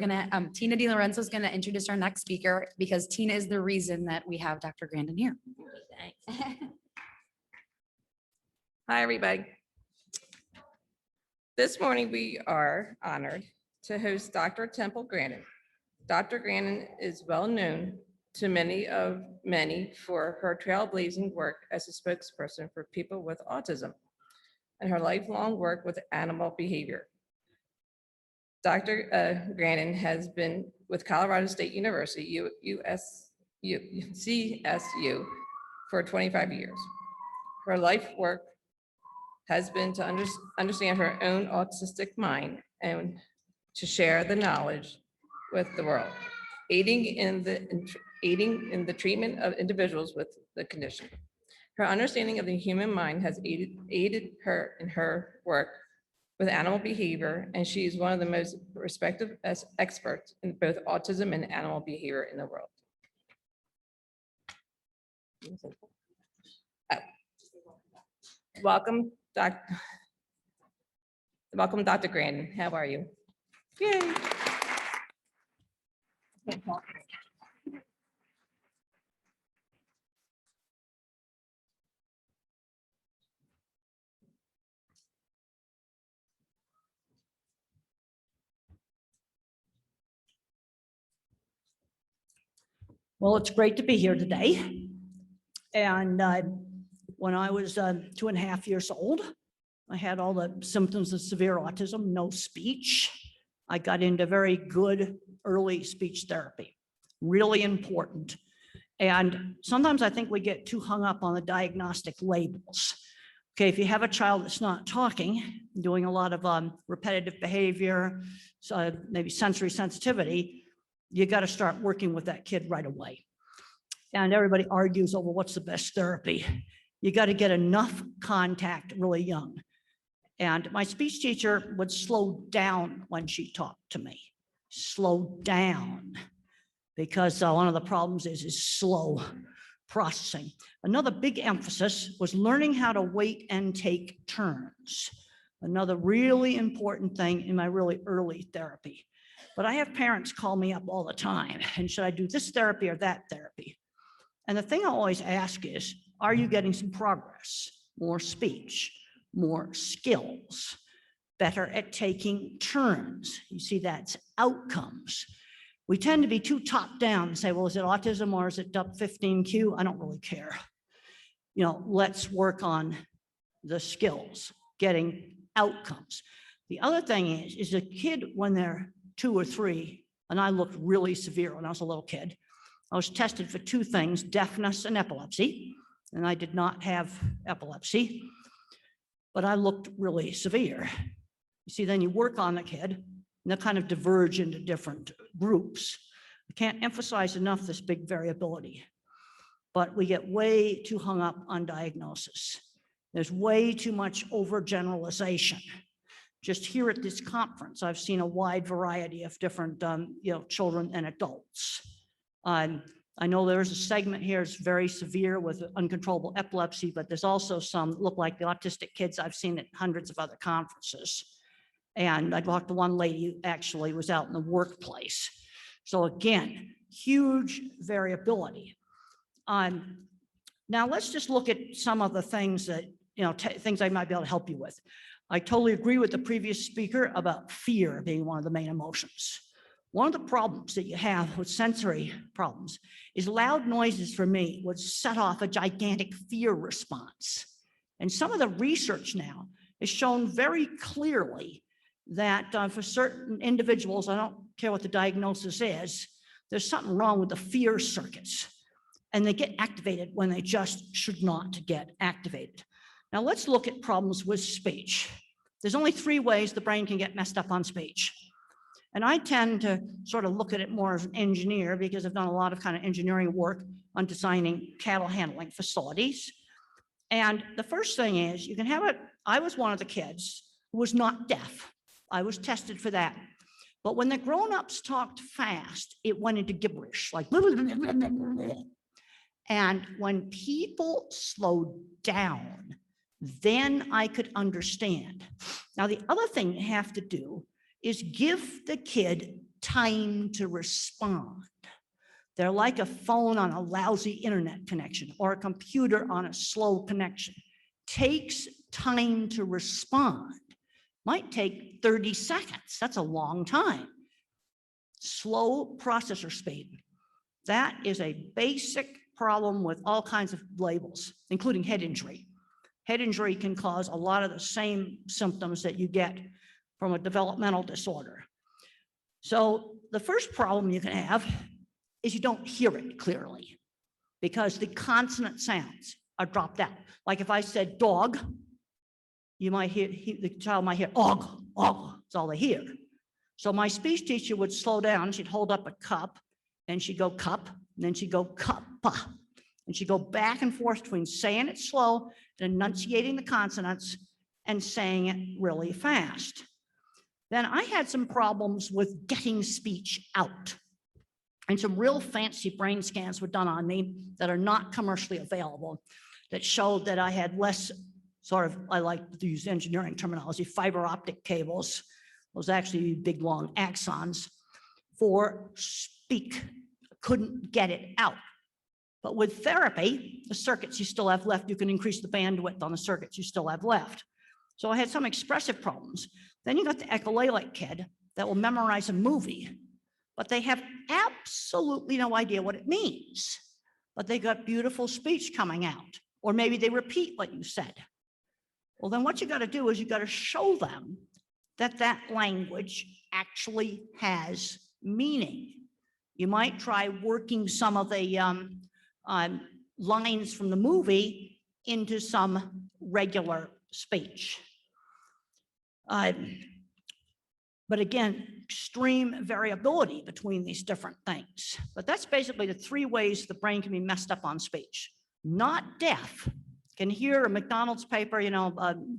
Tina DiLorenzo is gonna introduce our next speaker because Tina is the reason that we have Dr. Grandin here. Thanks. Hi, everybody. This morning, we are honored to host Dr. Temple Grandin. Dr. Grandin is well known to many for her trailblazing work as a spokesperson for people with autism and her lifelong work with animal behavior. Dr. Grandin has been with Colorado State University, CSU, for 25 years. Her life work has been to understand her own autistic mind and to share the knowledge with the world, aiding in the treatment of individuals with the condition. Her understanding of the human mind has aided her in her work with animal behavior, and she is one of the most respected experts in both autism and animal behavior in the world. Oh. Welcome, Dr. Grandin. How are you? Yay. Well, it's great to be here today. And when I was 2.5 years old, I had all the symptoms of severe autism, no speech. I got into very good early speech therapy, really important. And sometimes I think we get too hung up on the diagnostic labels. Okay, if you have a child that's not talking, doing a lot of repetitive behavior, so maybe sensory sensitivity, you got to start working with that kid right away. And everybody argues over what's the best therapy. You got to get enough contact really young. And my speech teacher would slow down when she talked to me. Slow down. Because one of the problems is slow processing. Another big emphasis was learning how to wait and take turns. Another really important thing in my really early therapy. But I have parents call me up all the time, and should I do this therapy or that therapy? And the thing I always ask is, are you getting some progress? More speech, more skills, better at taking turns. You see, that's outcomes. We tend to be too top down and say, well, is it autism or is it DUP 15Q? I don't really care. You know, let's work on the skills, getting outcomes. The other thing is a kid when they're 2 or 3, and I looked really severe when I was a little kid. I was tested for 2 things, deafness and epilepsy, and I did not have epilepsy, but I looked really severe. You see, then you work on the kid, and they kind of diverge into different groups. I can't emphasize enough this big variability, but we get way too hung up on diagnosis. There's way too much overgeneralization. Just here at this conference, I've seen a wide variety of different children and adults. I know there's a segment here that's very severe with uncontrollable epilepsy, but there's also some look like the autistic kids I've seen at hundreds of other conferences. And I talked to one lady who actually was out in the workplace. So again, huge variability. Now let's just look at some of the things that, things I might be able to help you with. I totally agree with the previous speaker about fear being one of the main emotions. One of the problems that you have with sensory problems is loud noises for me would set off a gigantic fear response. And some of the research now has shown very clearly that for certain individuals, I don't care what the diagnosis is, there's something wrong with the fear circuits. And they get activated when they just should not get activated. Now let's look at problems with speech. There's only 3 ways the brain can get messed up on speech. And I tend to sort of look at it more as an engineer because I've done a lot of kind of engineering work on designing cattle handling facilities. And the first thing is you can have it. I was one of the kids who was not deaf. I was tested for that. But when the grown-ups talked fast, it went into gibberish, like blah, blah, blah, blah, blah, blah. And when people slowed down, then I could understand. Now, the other thing you have to do is give the kid time to respond. They're like a phone on a lousy internet connection or a computer on a slow connection. Takes time to respond. Might take 30 seconds. That's a long time. Slow processor speed. That is a basic problem with all kinds of labels, including head injury. Head injury can cause a lot of the same symptoms that you get from a developmental disorder. So the first problem you can have is you don't hear it clearly because the consonant sounds are dropped out. Like if I said dog, you might hear, the child might hear og, og, that's all they hear. So my speech teacher would slow down, she'd hold up a cup, and she'd go cup, and then she'd go cuppa. And she'd go back and forth between saying it slow and enunciating the consonants and saying it really fast. Then I had some problems with getting speech out. And some real fancy brain scans were done on me that are not commercially available that showed that I had less sort of, I like to use engineering terminology, fiber optic cables, those actually big long axons for speak, couldn't get it out. But with therapy, the circuits you still have left, you can increase the bandwidth on the circuits you still have left. So I had some expressive problems. Then you got the echolalic kid that will memorize a movie, but they have absolutely no idea what it means. But they got beautiful speech coming out, or maybe they repeat what you said. Well, then what you got to do is you got to show them that that language actually has meaning. You might try working some of the lines from the movie into some regular speech. But again, extreme variability between these different things. But that's basically the three ways the brain can be messed up on speech. Not deaf, can hear a McDonald's paper,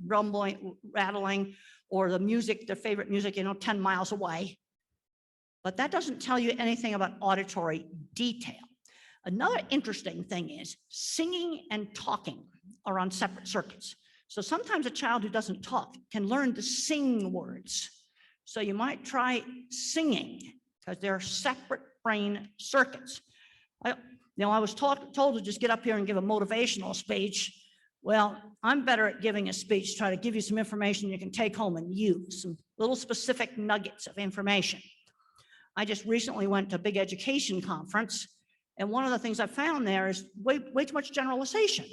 rumbling, rattling, or the music, their favorite music, 10 miles away. But that doesn't tell you anything about auditory detail. Another interesting thing is singing and talking are on separate circuits. So sometimes a child who doesn't talk can learn to sing words. So you might try singing because they're separate brain circuits. I was told to just get up here and give a motivational speech. Well, I'm better at giving a speech, try to give you some information you can take home and use, some little specific nuggets of information. I just recently went to a big education conference, and one of the things I found there is way too much generalization.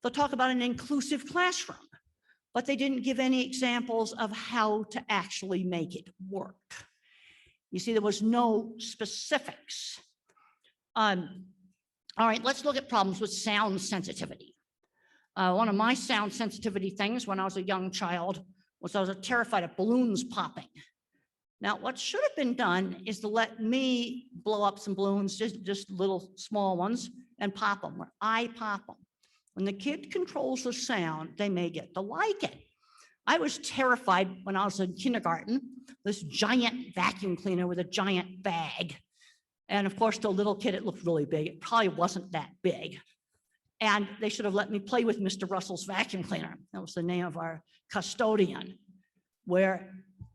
They'll talk about an inclusive classroom, but they didn't give any examples of how to actually make it work. You see, there was no specifics. All right, let's look at problems with sound sensitivity. One of my sound sensitivity things when I was a young child was I was terrified of balloons popping. Now, what should have been done is to let me blow up some balloons, just little small ones, and pop them, or I pop them. When the kid controls the sound, they may get to like it. I was terrified when I was in kindergarten, this giant vacuum cleaner with a giant bag. And of course, to a little kid, it looked really big. It probably wasn't that big. And they should have let me play with Mr. Russell's vacuum cleaner. That was the name of our custodian, where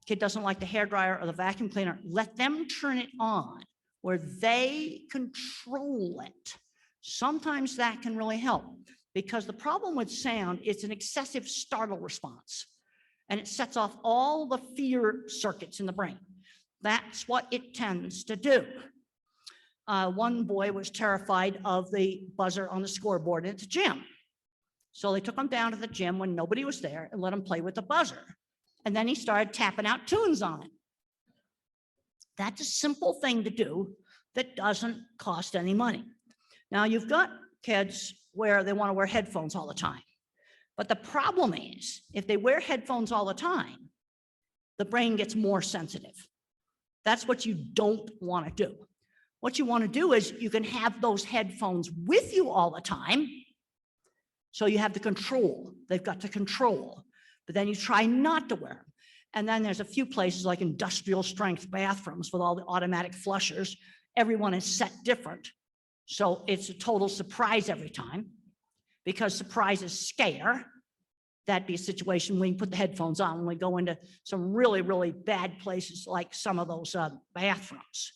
kid doesn't like the hairdryer or the vacuum cleaner, let them turn it on where they control it. Sometimes that can really help because the problem with sound is an excessive startle response and it sets off all the fear circuits in the brain. That's what it tends to do. One boy was terrified of the buzzer on the scoreboard at the gym. So they took him down to the gym when nobody was there and let him play with the buzzer. And then he started tapping out tunes on it. That's a simple thing to do that doesn't cost any money. Now you've got kids where they want to wear headphones all the time. But the problem is if they wear headphones all the time, the brain gets more sensitive. That's what you don't want to do. What you want to do is you can have those headphones with you all the time. So you have the control. They've got the control. But then you try not to wear them. And then there's a few places like industrial strength bathrooms with all the automatic flushers. Everyone is set different. So it's a total surprise every time because surprises scare. that'd be a situation where you put the headphones on when we go into some really, really bad places like some of those bathrooms.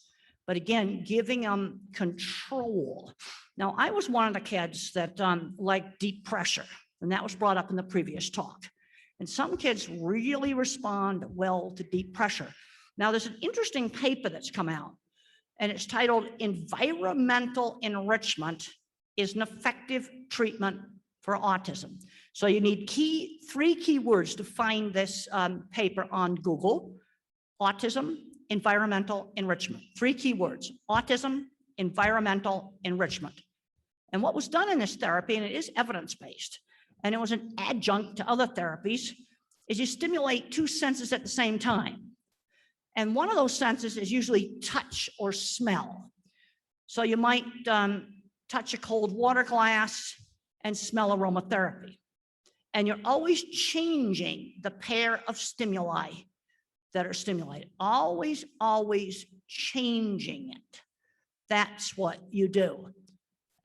But again, giving them control. Now, I was one of the kids that liked deep pressure, and that was brought up in the previous talk. And some kids really respond well to deep pressure. Now, there's an interesting paper that's come out, and it's titled Environmental Enrichment is an Effective Treatment for Autism. So you need three keywords to find this paper on Google: autism, environmental enrichment. 3 keywords: autism, environmental enrichment. And what was done in this therapy, and it is evidence-based, and it was an adjunct to other therapies, is you stimulate 2 senses at the same time. And one of those senses is usually touch or smell. So you might touch a cold water glass and smell aromatherapy. And you're always changing the pair of stimuli that are stimulated. Always, always changing it. That's what you do.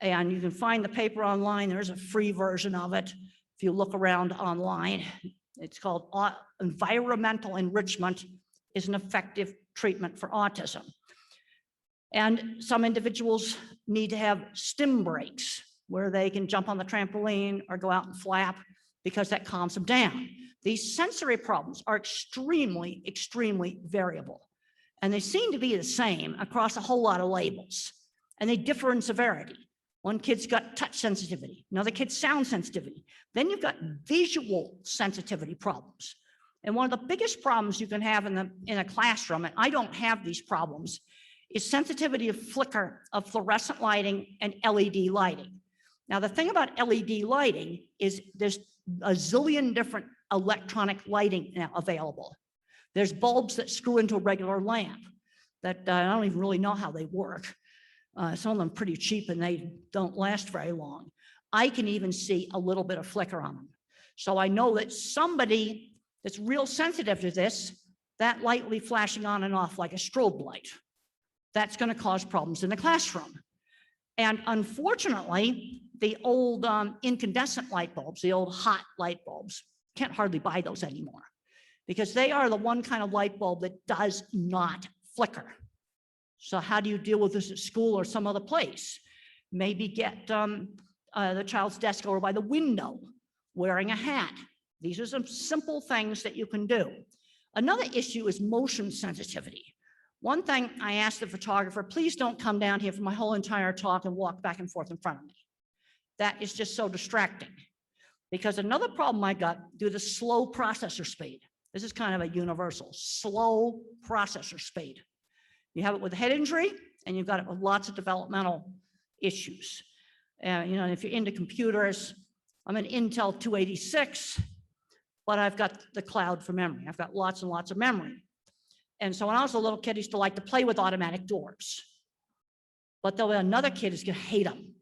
And you can find the paper online. There's a free version of it. If you look around online, it's called Environmental Enrichment is an Effective Treatment for Autism. And some individuals need to have stim breaks where they can jump on the trampoline or go out and flap because that calms them down. These sensory problems are extremely, extremely variable. And they seem to be the same across a whole lot of labels. And they differ in severity. One kid's got touch sensitivity, another kid's sound sensitivity. Then you've got visual sensitivity problems. And one of the biggest problems you can have in a classroom, and I don't have these problems, is sensitivity of flicker of fluorescent lighting and LED lighting. Now, the thing about LED lighting is there's a zillion different electronic lighting now available. There's bulbs that screw into a regular lamp that I don't even really know how they work. Some of them are pretty cheap and they don't last very long. I can even see a little bit of flicker on them. So I know that somebody that's real sensitive to this, that light will be flashing on and off like a strobe light. That's going to cause problems in the classroom. And unfortunately, the old incandescent light bulbs, the old hot light bulbs, can't hardly buy those anymore because they are the one kind of light bulb that does not flicker. So how do you deal with this at school or some other place? Maybe get the child's desk over by the window, wearing a hat. These are some simple things that you can do. Another issue is motion sensitivity. One thing I asked the photographer, please don't come down here for my whole entire talk and walk back and forth in front of me. That is just so distracting. Because another problem I got due to slow processor speed. This is kind of a universal, slow processor speed. You have it with head injury and you've got it with lots of developmental issues. If you're into computers, I'm an Intel 286, but I've got the cloud for memory. I've got lots and lots of memory. And so when I was a little kid, I used to like to play with automatic doors. But there'll be another kid who's gonna hate them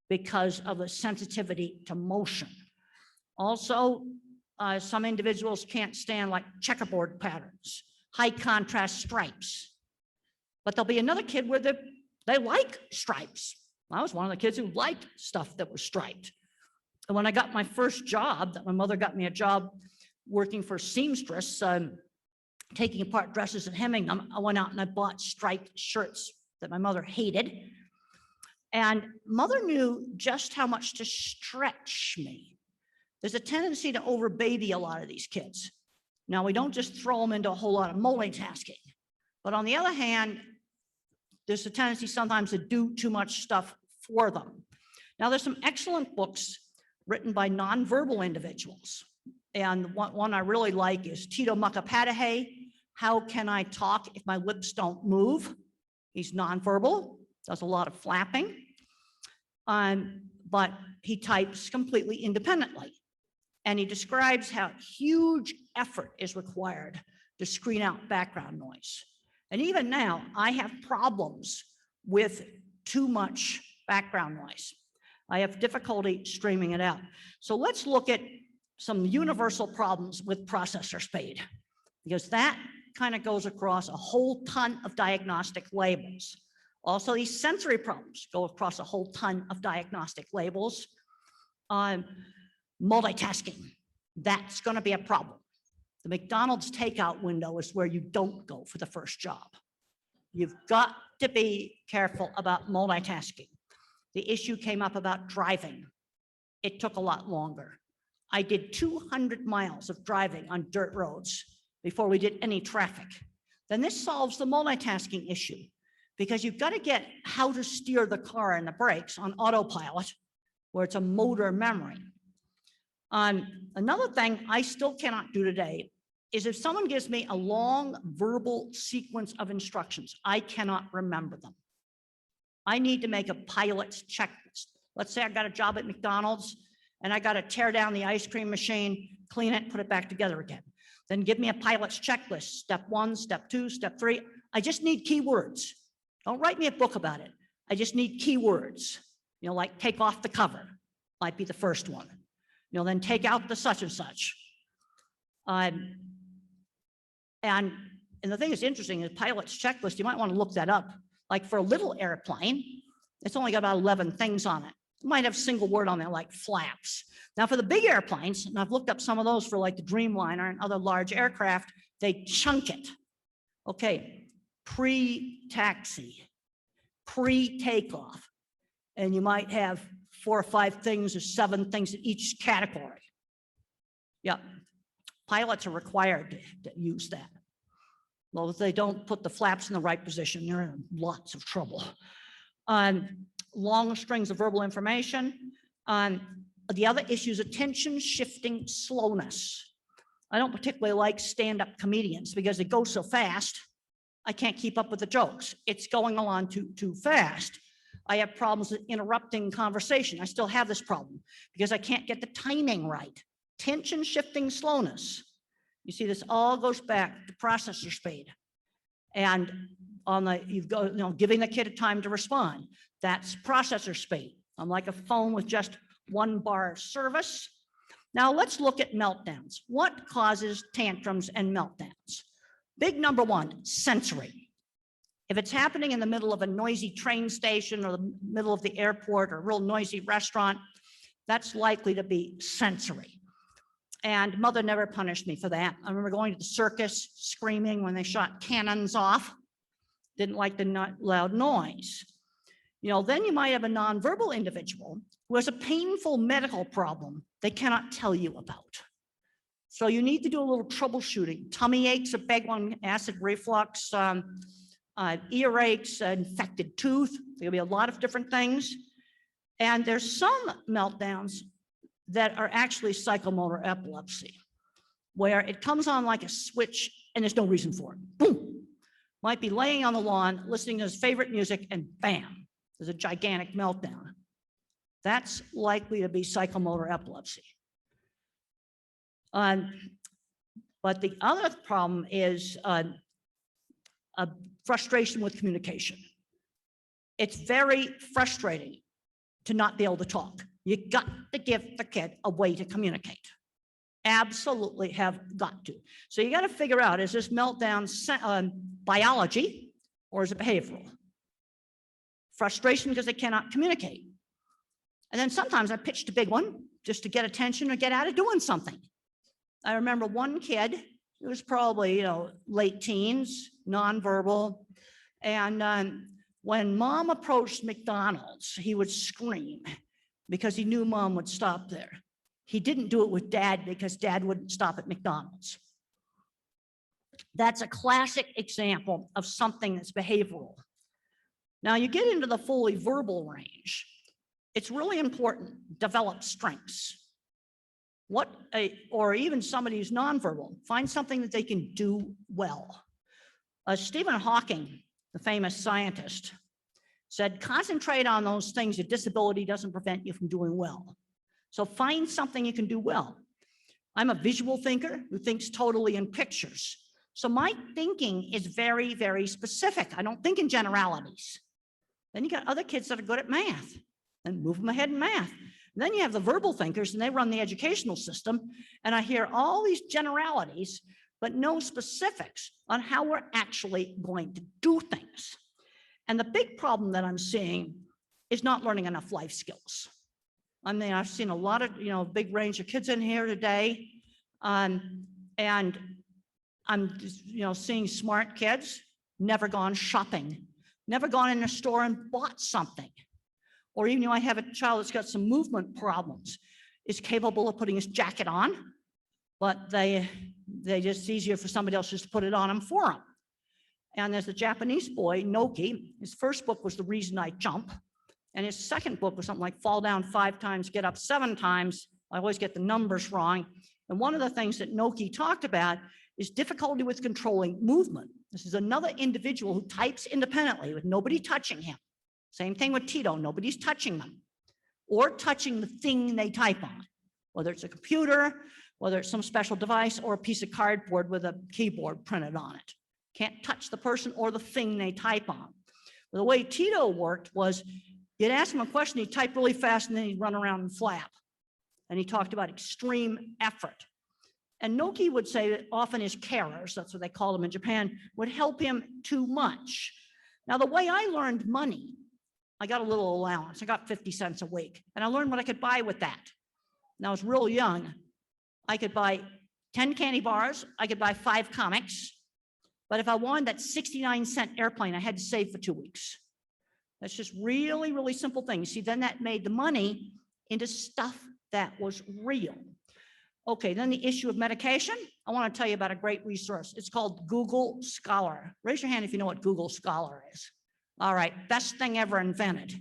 because of the sensitivity to motion. Also, some individuals can't stand like checkerboard patterns, high contrast stripes. But there'll be another kid where they like stripes. I was one of the kids who liked stuff that was striped. And when I got my first job, that my mother got me a job working for seamstress, taking apart dresses and hemming them, I went out and I bought striped shirts that my mother hated. And mother knew just how much to stretch me. There's a tendency to overbaby a lot of these kids. Now, we don't just throw them into a whole lot of multitasking. But on the other hand, there's a tendency sometimes to do too much stuff for them. Now, there's some excellent books written by nonverbal individuals. And one I really like is Tito Mukapadahe, How Can I Talk If My Lips Don't Move? He's nonverbal, does a lot of flapping, but he types completely independently. And he describes how huge effort is required to screen out background noise. And even now, I have problems with too much background noise. I have difficulty streaming it out. So let's look at some universal problems with processor speed, because that kind of goes across a whole ton of diagnostic labels. Also, these sensory problems go across a whole ton of diagnostic labels. Multitasking. that's going to be a problem. The McDonald's takeout window is where you don't go for the first job. You've got to be careful about multitasking. The issue came up about driving. It took a lot longer. I did 200 miles of driving on dirt roads before we did any traffic. Then this solves the multitasking issue, because you've got to get how to steer the car and the brakes on autopilot, where it's a motor memory. Another thing I still cannot do today is if someone gives me a long verbal sequence of instructions, I cannot remember them. I need to make a pilot's checklist. Let's say I got a job at McDonald's and I got to tear down the ice cream machine, clean it, put it back together again. Then give me a pilot's checklist, step 1, step 2, step 3. I just need keywords. Don't write me a book about it. I just need keywords, like take off the cover might be the first one. Then take out the such and such. And the thing that's interesting is pilot's checklist, you might want to look that up. Like for a little airplane, it's only got about 11 things on it. It might have a single word on there like flaps. Now for the big airplanes, and I've looked up some of those for like the Dreamliner and other large aircraft, they chunk it. Okay, pre-taxi, pre-takeoff, and you might have 4 or 5 things or 7 things in each category. Yep, pilots are required to use that. Well, if they don't put the flaps in the right position, you're in lots of trouble. Long strings of verbal information. The other issue is attention shifting slowness. I don't particularly like stand-up comedians because they go so fast, I can't keep up with the jokes. It's going along too fast. I have problems with interrupting conversation. I still have this problem because I can't get the timing right. Attention shifting slowness. You see, this all goes back to processor speed. And on the, giving the kid a time to respond, that's processor speed. I'm like a phone with just 1 bar of service. Now let's look at meltdowns. What causes tantrums and meltdowns? Big number 1, sensory. If it's happening in the middle of a noisy train station or the middle of the airport or a real noisy restaurant, that's likely to be sensory. And mother never punished me for that. I remember going to the circus, screaming when they shot cannons off. Didn't like the loud noise. Then you might have a nonverbal individual who has a painful medical problem they cannot tell you about. So you need to do a little troubleshooting. Tummy aches, a big one, acid reflux, earaches, infected tooth. There'll be a lot of different things. And there's some meltdowns that are actually psychomotor epilepsy, where it comes on like a switch and there's no reason for it. Boom. Might be laying on the lawn, listening to his favorite music, and bam, there's a gigantic meltdown. That's likely to be psychomotor epilepsy. But the other problem is a frustration with communication. It's very frustrating to not be able to talk. You got to give the kid a way to communicate. Absolutely have got to. So you got to figure out, is this meltdown biology or is it behavioral? Frustration because they cannot communicate. And then sometimes I pitched a big one just to get attention or get out of doing something. I remember one kid, it was probably, late teens, nonverbal. And when mom approached McDonald's, he would scream because he knew mom would stop there. He didn't do it with dad because dad wouldn't stop at McDonald's. That's a classic example of something that's behavioral. Now you get into the fully verbal range. It's really important, develop strengths. Or even somebody who's nonverbal, find something that they can do well. Stephen Hawking, the famous scientist, said, concentrate on those things your disability doesn't prevent you from doing well. So find something you can do well. I'm a visual thinker who thinks totally in pictures. So my thinking is very, very specific. I don't think in generalities. Then you got other kids that are good at math and move them ahead in math. And then you have the verbal thinkers and they run the educational system. And I hear all these generalities, but no specifics on how we're actually going to do things. And the big problem that I'm seeing is not learning enough life skills. I mean, I've seen a lot of, big range of kids in here today. And I'm just, seeing smart kids, never gone shopping, never gone in a store and bought something. Or even, I have a child that's got some movement problems, is capable of putting his jacket on, but they just, it's easier for somebody else just to put it on him for him. And there's a Japanese boy, Noki. His first book was The Reason I Jump. And his second book was something like Fall Down 5 times, Get Up 7 times. I always get the numbers wrong. And one of the things that Noki talked about is difficulty with controlling movement. This is another individual who types independently with nobody touching him. Same thing with Tito, nobody's touching them or touching the thing they type on, whether it's a computer, whether it's some special device or a piece of cardboard with a keyboard printed on it. Can't touch the person or the thing they type on. But the way Tito worked was you'd ask him a question, he'd type really fast and then he'd run around and flap. And he talked about extreme effort. And Noki would say that often his carers, that's what they call them in Japan, would help him too much. Now, the way I learned money, I got a little allowance. I got 50 cents a week. And I learned what I could buy with that. And I was real young. I could buy 10 candy bars. I could buy 5 comics. But if I wanted that 69-cent airplane, I had to save for 2 weeks. That's just really, really simple things. See, then that made the money into stuff that was real. Okay, then the issue of medication. I want to tell you about a great resource. It's called Google Scholar. Raise your hand if you know what Google Scholar is. All right, best thing ever invented.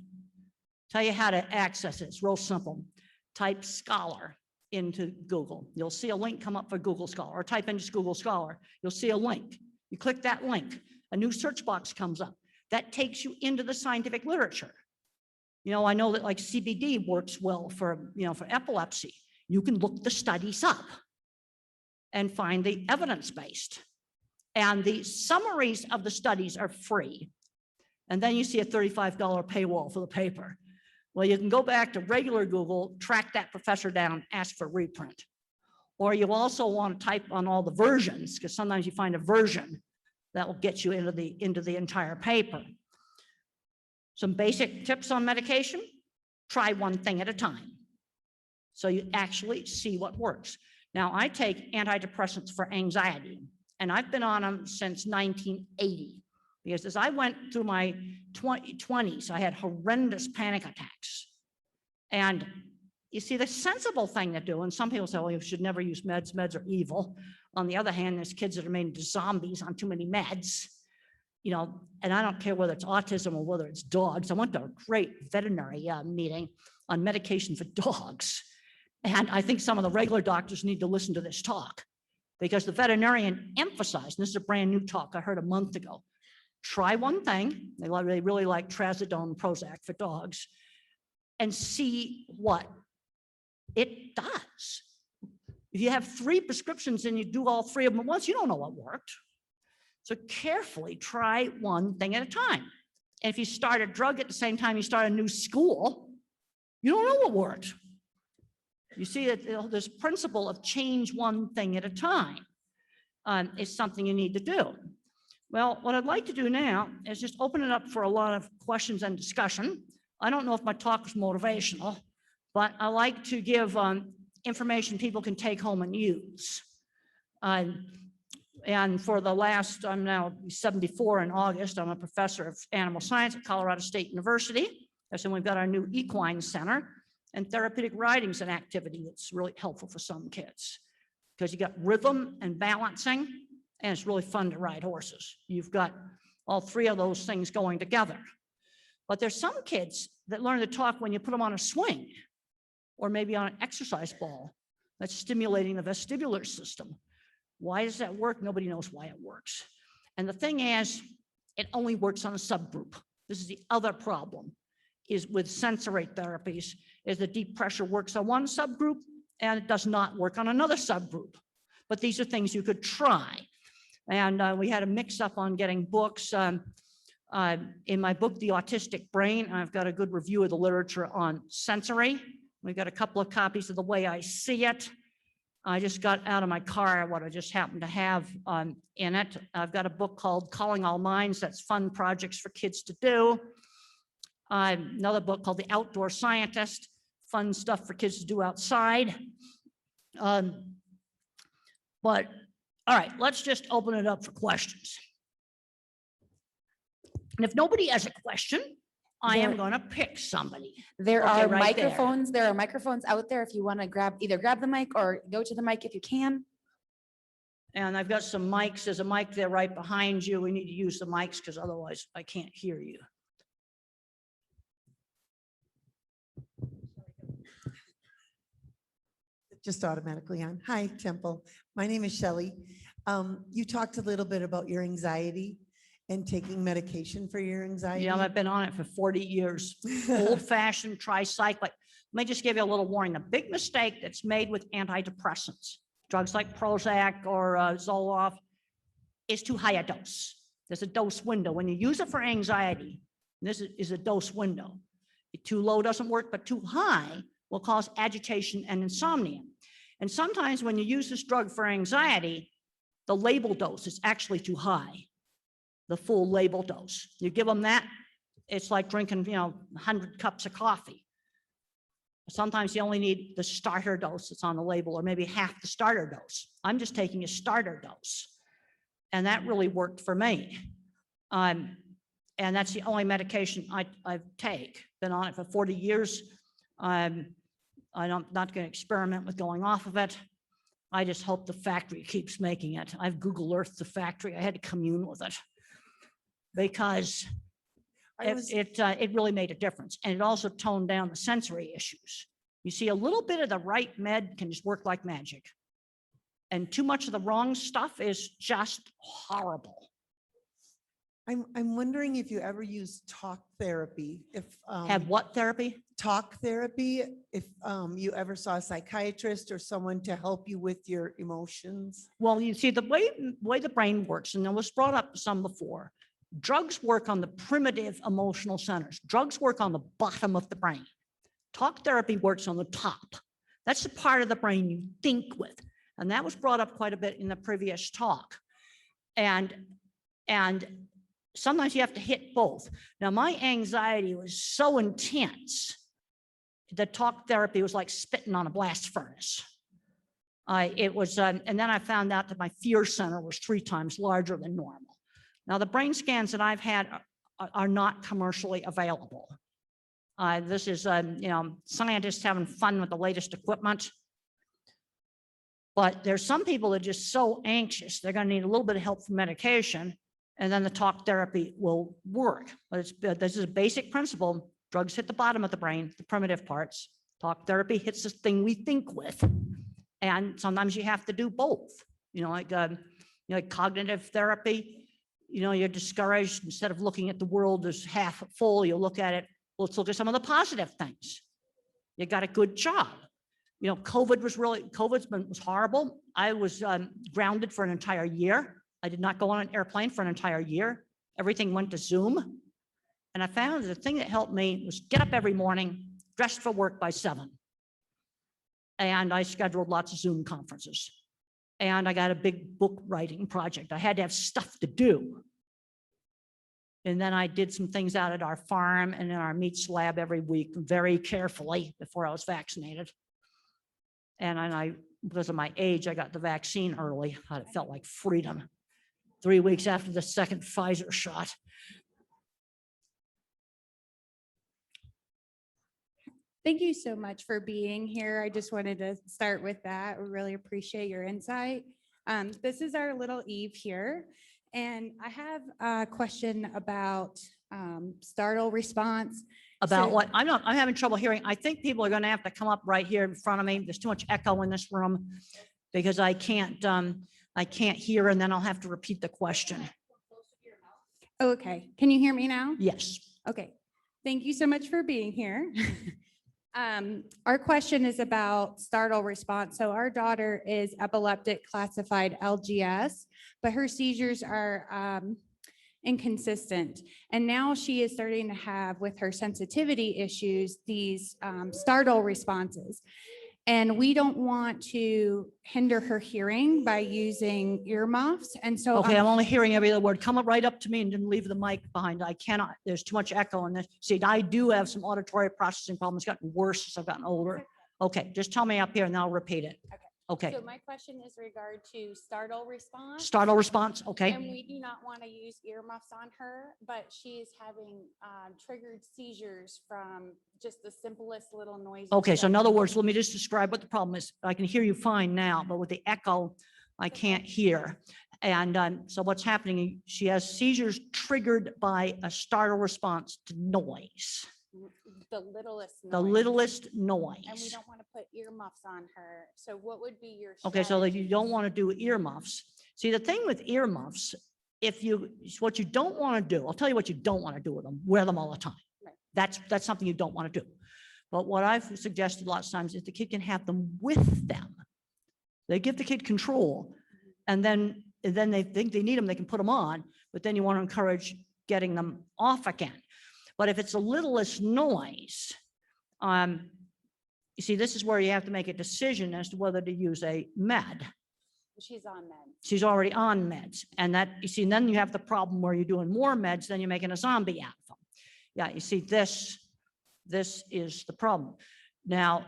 Tell you how to access it. It's real simple. Type Scholar into Google. You'll see a link come up for Google Scholar, or type in just Google Scholar. You'll see a link. You click that link, a new search box comes up. That takes you into the scientific literature. I know that like CBD works well for epilepsy. You can look the studies up and find the evidence-based. And the summaries of the studies are free. And then you see a $35 paywall for the paper. Well, you can go back to regular Google, track that professor down, ask for reprint. Or you also want to type on all the versions, because sometimes you find a version that will get you into the entire paper. Some basic tips on medication: try one thing at a time, so you actually see what works. Now, I take antidepressants for anxiety, and I've been on them since 1980, because as I went through my 20s, I had horrendous panic attacks. And you see, the sensible thing to do, and some people say, well, you should never use meds. Meds are evil. On the other hand, there's kids that are made into zombies on too many meds, and I don't care whether it's autism or whether it's dogs. I went to a great veterinary meeting on medication for dogs. And I think some of the regular doctors need to listen to this talk, because the veterinarian emphasized, and this is a brand new talk I heard a month ago, try one thing. They really like trazodone, Prozac for dogs, and see what it does. If you have 3 prescriptions and you do all 3 of them at once, you don't know what worked. So carefully try one thing at a time. And if you start a drug at the same time you start a new school, you don't know what worked. You see that this principle of change one thing at a time is something you need to do. Well, what I'd like to do now is just open it up for a lot of questions and discussion. I don't know if my talk was motivational, but I like to give information people can take home and use. And for the last, I'm now 74 in August, I'm a professor of animal science at Colorado State University. And we've got our new Equine Center, and therapeutic riding is an activity that's really helpful for some kids, because you got rhythm and balancing, and it's really fun to ride horses. You've got all 3 of those things going together. But there's some kids that learn to talk when you put them on a swing, or maybe on an exercise ball that's stimulating the vestibular system. Why does that work? Nobody knows why it works. And the thing is, it only works on a subgroup. This is the other problem, is with sensory therapies, is the deep pressure works on one subgroup and it does not work on another subgroup. But these are things you could try. And we had a mix up on getting books. In my book, The Autistic Brain, I've got a good review of the literature on sensory. We've got a couple of copies of The Way I See It. I just got out of my car what I just happened to have in it. I've got a book called Calling All Minds. That's fun projects for kids to do. Another book called The Outdoor Scientist, fun stuff for kids to do outside. But, all right, let's just open it up for questions. And if nobody has a question, I am There- going to pick somebody. There Okay, are right there. microphones. There are microphones out there if you want to either grab the mic or go to the mic if you can. And I've got some mics. There's a mic there right behind you. We need to use the mics because otherwise I can't hear you. Just automatically on. Hi, Temple. My name is Shelley. You talked a little bit about your anxiety and taking medication for your anxiety. Yeah, I've been on it for 40 years. Old fashioned tricyclic. Let me just give you a little warning. The big mistake that's made with antidepressants, drugs like Prozac or Zoloft, is too high a dose. There's a dose window. When you use it for anxiety, this is a dose window. Too low doesn't work, but too high will cause agitation and insomnia. And sometimes when you use this drug for anxiety, the label dose is actually too high, the full label dose. You give them that, it's like drinking, 100 cups of coffee. Sometimes you only need the starter dose that's on the label, or maybe half the starter dose. I'm just taking a starter dose. And that really worked for me. And that's the only medication I take. Been on it for 40 years. I'm not going to experiment with going off of it. I just hope the factory keeps making it. I've Google Earthed the factory. I had to commune with it because it really made a difference. And it also toned down the sensory issues. You see, a little bit of the right med can just work like magic. And too much of the wrong stuff is just horrible. I'm wondering if you ever use talk therapy, if Have what therapy? talk therapy, if you ever saw a psychiatrist or someone to help you with your emotions. Well, you see, the way the brain works, and it was brought up some before, drugs work on the primitive emotional centers. Drugs work on the bottom of the brain. Talk therapy works on the top. That's the part of the brain you think with. And that was brought up quite a bit in the previous talk. And sometimes you have to hit both. Now, my anxiety was so intense that talk therapy was like spitting on a blast furnace. And then I found out that my fear center was 3 times larger than normal. Now, the brain scans that I've had are not commercially available. This is, scientists having fun with the latest equipment. But there's some people that are just so anxious, they're going to need a little bit of help from medication, and then the talk therapy will work. But this is a basic principle. Drugs hit the bottom of the brain, the primitive parts. Talk therapy hits the thing we think with. And sometimes you have to do both. Like cognitive therapy, you're discouraged. Instead of looking at the world as half full, you look at it, let's look at some of the positive things. You got a good job. COVID was horrible. I was grounded for an entire year. I did not go on an airplane for an entire year. Everything went to Zoom. And I found the thing that helped me was get up every morning, dressed for work by 7. And I scheduled lots of Zoom conferences. And I got a big book writing project. I had to have stuff to do. And then I did some things out at our farm and in our meats lab every week, very carefully before I was vaccinated. And because of my age, I got the vaccine early. It felt like freedom. 3 weeks after the second Pfizer shot. Thank you so much for being here. I just wanted to start with that. We really appreciate your insight. This is our little Eve here. And I have a question about Startle Response. About So- what? I'm having trouble hearing. I think people are going to have to come up right here in front of me. There's too much echo in this room because I can't hear, and then I'll have to repeat the question. Okay, can you hear me now? Yes. Okay, thank you so much for being here. Our question is about Startle Response. So our daughter is epileptic classified LGS, but her seizures are inconsistent. And now she is starting to have, with her sensitivity issues, these startle responses. And we don't want to hinder her hearing by using earmuffs. And so Okay, I'm only hearing every other word. Come up right up to me and then leave the mic behind. I cannot, there's too much echo in this. See, I do have some auditory processing problems. It's gotten worse as I've gotten older. Okay, just tell me up here and I'll repeat it. Okay, So my question is regard to startle response. startle response, okay? And we do not want to use earmuffs on her, but she is having triggered seizures from just the simplest little noises. Okay, so in that- other words, let me just describe what the problem is. I can hear you fine now, but with the echo, I Okay. can't hear. And so what's happening, she has seizures triggered by a startle response to noise, The littlest. the noise. littlest And we noise. don't want to put earmuffs on her. So what would be your? Okay, so that you don't strategies? want to do earmuffs. See, the thing with earmuffs, what you don't want to do, I'll tell you what you don't want to do with them, wear them all the time. Right. That's something you don't want to do. But what I've suggested lots of times is the kid can have them with them. They give the kid control, and then they think they need them, they can put them on, but then you want to encourage getting them off again. But if it's the littlest noise, you see, this is where you have to make a decision as to whether to use a med. She's on meds. She's already on meds, and that, you see, and then you have the problem where you're doing more meds, then you're making a zombie out of them. Yeah, you see, this is the problem. Now,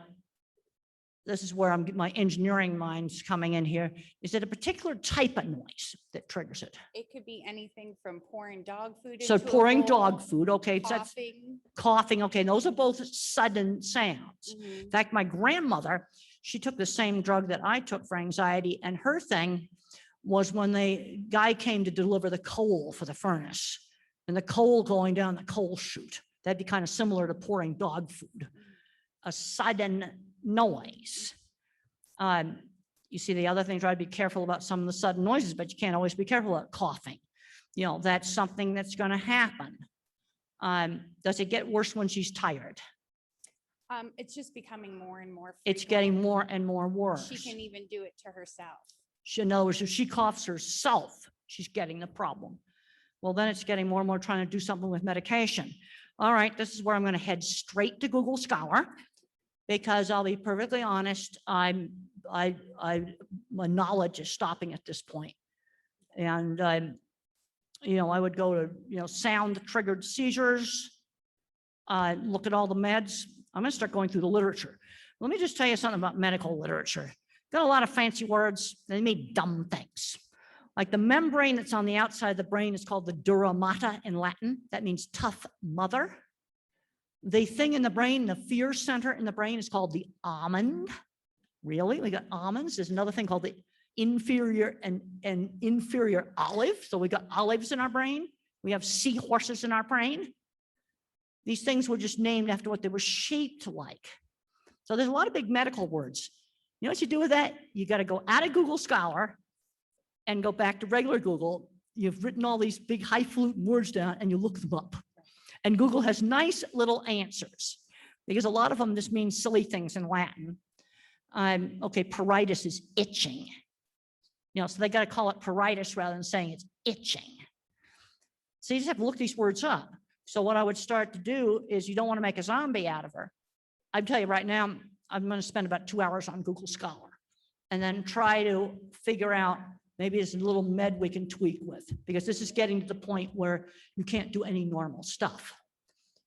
this is where my engineering mind's coming in here. Is it a particular type of noise that triggers it? It could be anything from pouring dog food. So into a pouring bowl, dog food, okay, so that's Coughing. coughing, okay, those are both sudden sounds. Mhm. In fact, my grandmother, she took the same drug that I took for anxiety, and her thing was when the guy came to deliver the coal for the furnace, and the coal going down the coal chute. That'd be kind of similar to pouring dog food. A sudden noise. You see, the other thing, try to be careful about some of the sudden noises, but you can't always be careful about coughing. You know, that's something that's going to happen. Does it get worse when she's tired? It's just becoming more and more. It's frequent. getting more and more worse. She can even do it to herself. In other words, if she coughs herself, she's getting the problem. Well, then it's getting more and more trying to do something with medication. All right, this is where I'm going to head straight to Google Scholar, because I'll be perfectly honest, my knowledge is stopping at this point. And I would go to, sound triggered seizures, look at all the meds. I'm going to start going through the literature. Let me just tell you something about medical literature. Got a lot of fancy words. They mean dumb things. Like the membrane that's on the outside of the brain is called the dura mater in Latin. That means tough mother. The thing in the brain, the fear center in the brain is called the almond. Really? We got almonds. There's another thing called the inferior and inferior olive. So we got olives in our brain. We have seahorses in our brain. These things were just named after what they were shaped like. So there's a lot of big medical words. You know what you do with that? You got to go out of Google Scholar and go back to regular Google. You've written all these big highfalutin words down and you look them up. And Google has nice little answers, because a lot of them just mean silly things in Latin. Okay, pruritus is itching. So they got to call it pruritus rather than saying it's itching. So you just have to look these words up. So what I would start to do is, you don't want to make a zombie out of her. I tell you right now, I'm going to spend about 2 hours on Google Scholar and then try to figure out maybe there's a little med we can tweak with, because this is getting to the point where you can't do any normal stuff.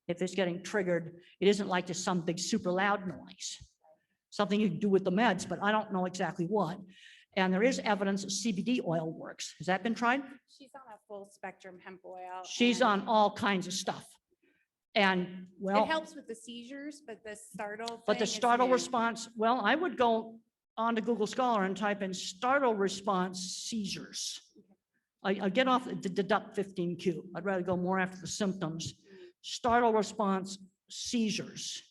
If it's getting triggered, it isn't like just some big super loud noise. Something you can do with the meds, but I don't know exactly what. And there is evidence that CBD oil works. Has that been tried? She's on a full spectrum hemp oil. She's and on all kinds of stuff. And well, It helps with the seizures, but the startle. but the thing is startle new. response, well, I would go onto Google Scholar and type in startle response seizures. I get off the deduct 15Q. I'd rather go more after the symptoms. Startle response seizures,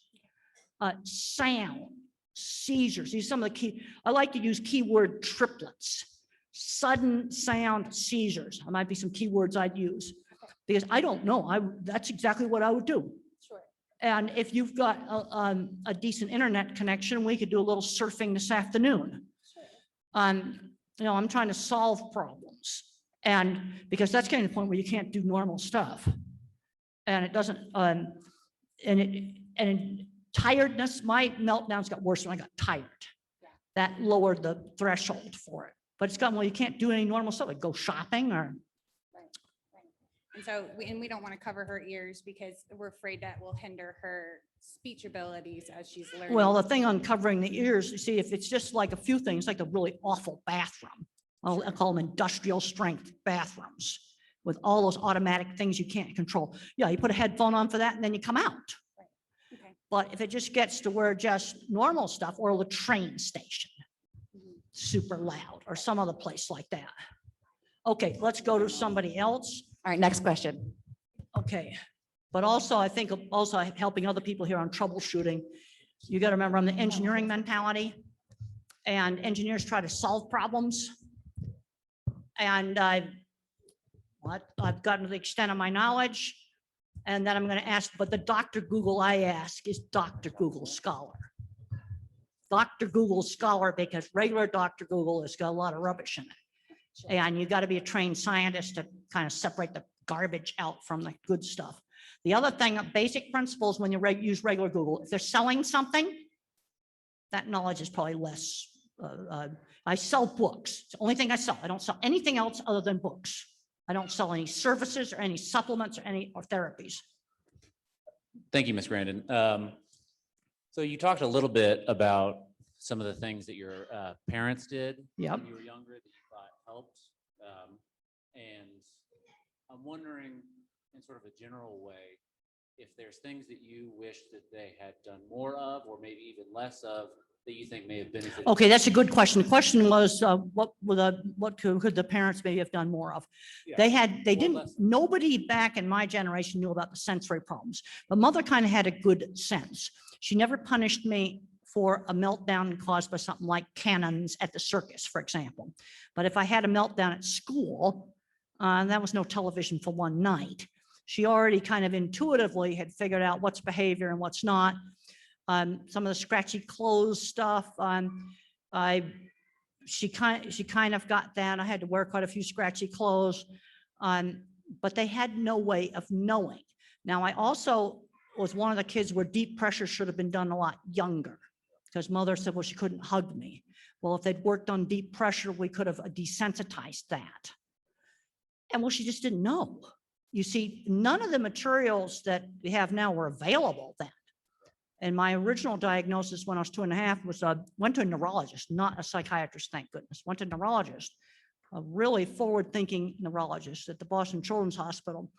sound seizures. These are some of the key. I like to use keyword triplets. Sudden sound seizures. There might be some keywords I'd use, because I don't know. That's exactly what I would do. Sure. And if you've got a decent internet connection, we could do a little surfing this afternoon. Sure. I'm trying to solve problems, and because that's getting to the point where you can't do normal stuff, and it doesn't. And tiredness. My meltdowns got worse when I got tired. Yeah. That lowered the threshold for it. But it's gotten, well, you can't do any normal stuff, like go shopping or. And so, we don't want to cover her ears because we're afraid that will hinder her speech abilities as she's learning. Well, the thing on covering the ears, you see, if it's just like a few things, like a really awful bathroom, I call them industrial strength bathrooms with all those automatic things you can't control. Yeah, you put a headphone on for that and then you come out. Okay. But if it just gets to where just normal stuff or the train station, super loud or some other place like that. Okay, let's go to somebody else. All right, next question. Okay, but also I think also helping other people here on troubleshooting. You got to remember I'm the engineering mentality, and engineers try to solve problems. And I've gotten to the extent of my knowledge, and then I'm going to ask, but the Dr. Google I ask is Dr. Google Scholar. Dr. Google Scholar, because regular Dr. Google has got a lot of rubbish in it. And you got to be a trained scientist to kind of separate the garbage out from the good stuff. The other thing, basic principles when you use regular Google, if they're selling something, that knowledge is probably less. I sell books. It's the only thing I sell. I don't sell anything else other than books. I don't sell any services or any supplements or therapies. Thank you, Ms. Grandin. So you talked a little bit about some of the things that your parents did Yep. when you were younger that you thought helped. And I'm wondering, in sort of a general way, if there's things that you wish that they had done more of, or maybe even less of, that you think may have benefited. Okay, that's a good question. The question was, what could the parents maybe have done more of? Yeah, They more didn't, lessons. nobody back in my generation knew about the sensory problems, but mother kind of had a good sense. She never punished me for a meltdown caused by something like cannons at the circus, for example. But if I had a meltdown at school, that was no television for one night. She already kind of intuitively had figured out what's behavior and what's not. Some of the scratchy clothes stuff, she kind of got that. I had to wear quite a few scratchy clothes, but they had no way of knowing. Now, I also was one of the kids where deep pressure should have been done a lot younger, because mother said, well, she couldn't hug me. Well, if they'd worked on deep pressure, we could have desensitized that. And well, she just didn't know. You see, none of the materials that we have now were available then. And my original diagnosis when I was 2.5 was went to a neurologist, not a psychiatrist, thank goodness. Went to a neurologist, a really forward-thinking neurologist at the Boston Children's Hospital.